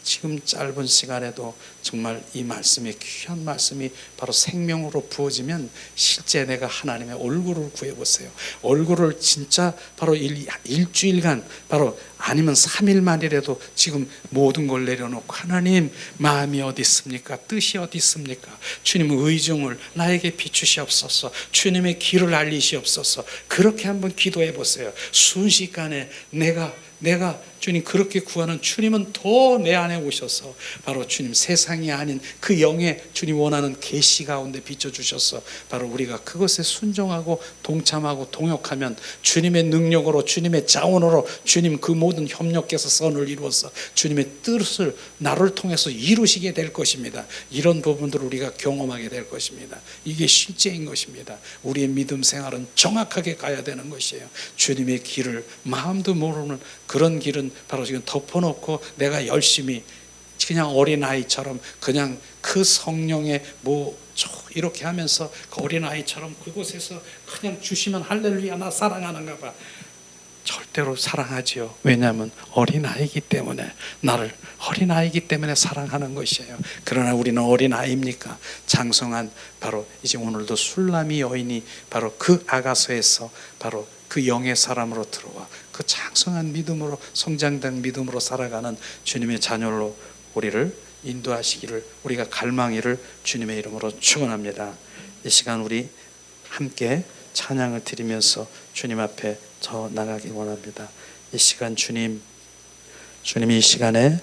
지금 짧은 시간에도 정말 이 말씀이 귀한 말씀이 바로 생명으로 부어지면 실제 내가 하나님의 얼굴을 구해보세요. 얼굴을 진짜 바로 일주일간 바로 아니면 3일만이라도 지금 모든 걸 내려놓고 하나님 마음이 어디 있습니까? 뜻이 어디 있습니까? 주님 의중을 나에게 비추시옵소서. 주님의 길을 알리시옵소서. 그렇게 한번 기도해 보세요. 순식간에 내가 주님 그렇게 구하는 주님은 더 내 안에 오셔서 바로 주님 세상이 아닌 그 영의 주님 원하는 계시 가운데 비춰주셔서 바로 우리가 그것에 순종하고 동참하고 동역하면 주님의 능력으로 주님의 자원으로 주님 그 모든 협력해서 선을 이루어서 주님의 뜻을 나를 통해서 이루시게 될 것입니다. 이런 부분들을 우리가 경험하게 될 것입니다. 이게 실제인 것입니다. 우리의 믿음 생활은 정확하게 가야 되는 것이에요. 주님의 길을 마음도 모르는 그런 길은 바로 지금 덮어놓고 내가 열심히 그냥 어린아이처럼 그냥 그 성령의 이렇게 하면서 그 어린아이처럼 그곳에서 그냥 주시면 할렐루야 나 사랑하는가 봐. 절대로 사랑하지요. 왜냐하면 어린아이이기 때문에, 나를 어린아이이기 때문에 사랑하는 것이에요. 그러나 우리는 어린아이입니까? 장성한, 바로 이제 오늘도 술람이 여인이 바로 그 아가서에서 바로 그 영의 사람으로 들어와 그 장성한 믿음으로, 성장된 믿음으로 살아가는 주님의 자녀로 우리를 인도하시기를, 우리가 갈망이를 주님의 이름으로 축원합니다. 이 시간 우리 함께 찬양을 드리면서 주님 앞에 더 나가길 원합니다. 이 시간 주님이 이 시간에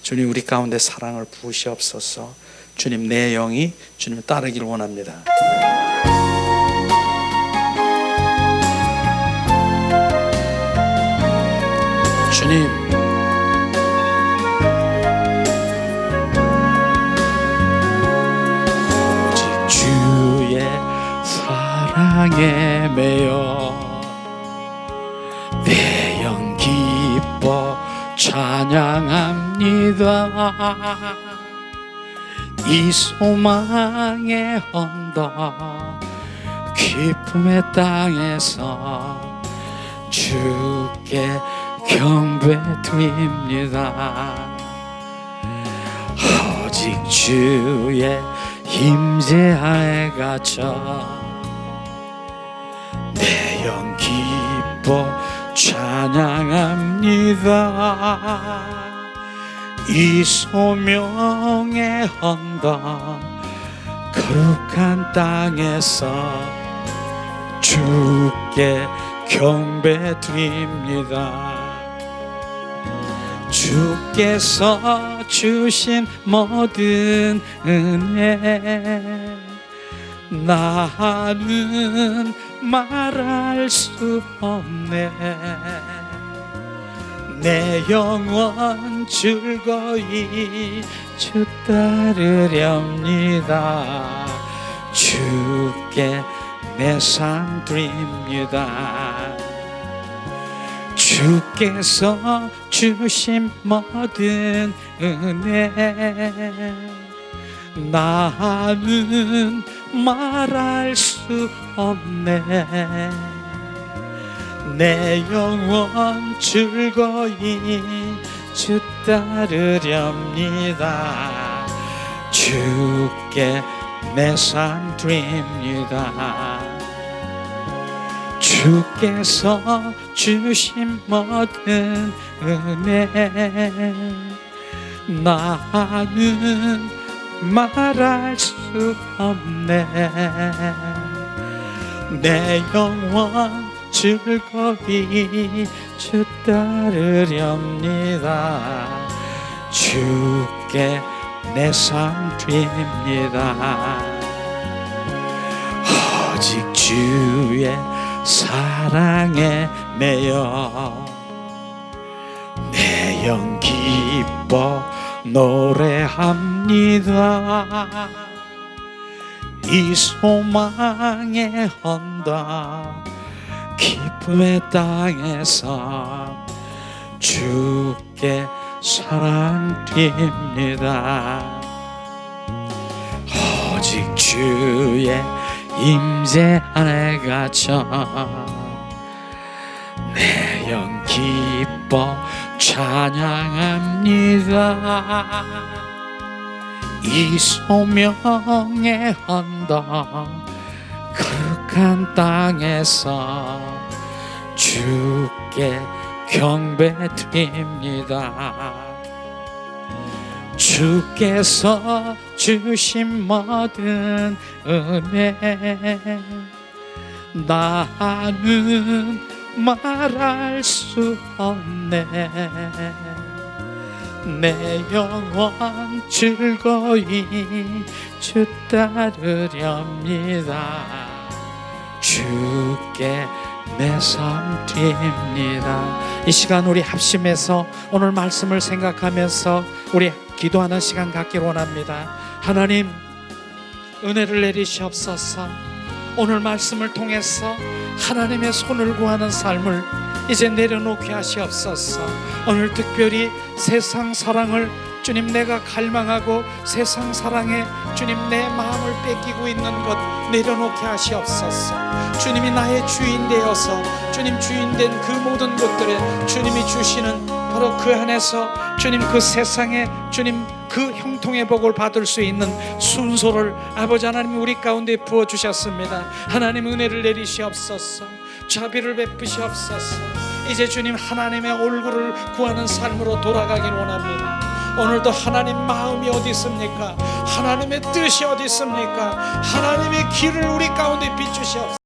주님 우리 가운데 사랑을 부으시옵소서. 주님, 내 영이 주님을 따르길 원합니다. 주님, 오직 주의 사랑에 매여 내 영 기뻐 찬양합니다. 이 소망의 언덕 기쁨의 땅에서 주께 경배드립니다. 오직 주의 임재하에 갇혀 내 영 기뻐 찬양합니다. 이 소명의 언덕 거룩한 땅에서 주께 경배드립니다. 주께서 주신 모든 은혜 나는 말할 수 없네. 내 영혼 즐거이 주 따르렵니다. 주께 내 삶 드립니다. 주께서 주신 모든 은혜 나는 말할 수 없네. 내 영혼 즐거이 주 따르렵니다. 주께 내 삶 드립니다. 주께서 주신 모든 은혜 나는 말할 수 없네. 내 영혼 즐거이 주 따르렵니다. 주께 내 삶 드립니다. 오직 주의 사랑에 매여 내 영 기뻐 노래합니다. 이 소망의 언덕 기쁨의 땅에서 주께 사랑 드립니다. 오직 주의 임재 안에 갇혀 내 영 기뻐 찬양합니다. 이 소명의 언덕 거룩한 땅에서 주께 경배드립니다. 주께서 주신 모든 은혜 나는 말할 수 없네. 내 영혼 즐거이 주 따르렵니다. 주께 내 삶 드립니다. 이 시간 우리 합심해서 오늘 말씀을 생각하면서 우리 기도하는 시간 갖기를 원합니다. 하나님, 은혜를 내리시옵소서. 오늘 말씀을 통해서 하나님의 손을 구하는 삶을 이제 내려놓게 하시옵소서. 오늘 특별히 세상 사랑을 주님, 내가 갈망하고 세상 사랑에 주님 내 마음을 뺏기고 있는 것 내려놓게 하시옵소서. 주님이 나의 주인 되어서 주님 주인된 그 모든 것들에 주님이 주시는 바로 그 안에서 주님 그 세상에 주님 그 형통의 복을 받을 수 있는 순서를 아버지 하나님 우리 가운데 부어주셨습니다. 하나님 은혜를 내리시옵소서. 자비를 베푸시옵소서. 이제 주님 하나님의 얼굴을 구하는 삶으로 돌아가길 원합니다. 오늘도 하나님 마음이 어디 있습니까? 하나님의 뜻이 어디 있습니까? 하나님의 길을 우리 가운데 비추시옵소서.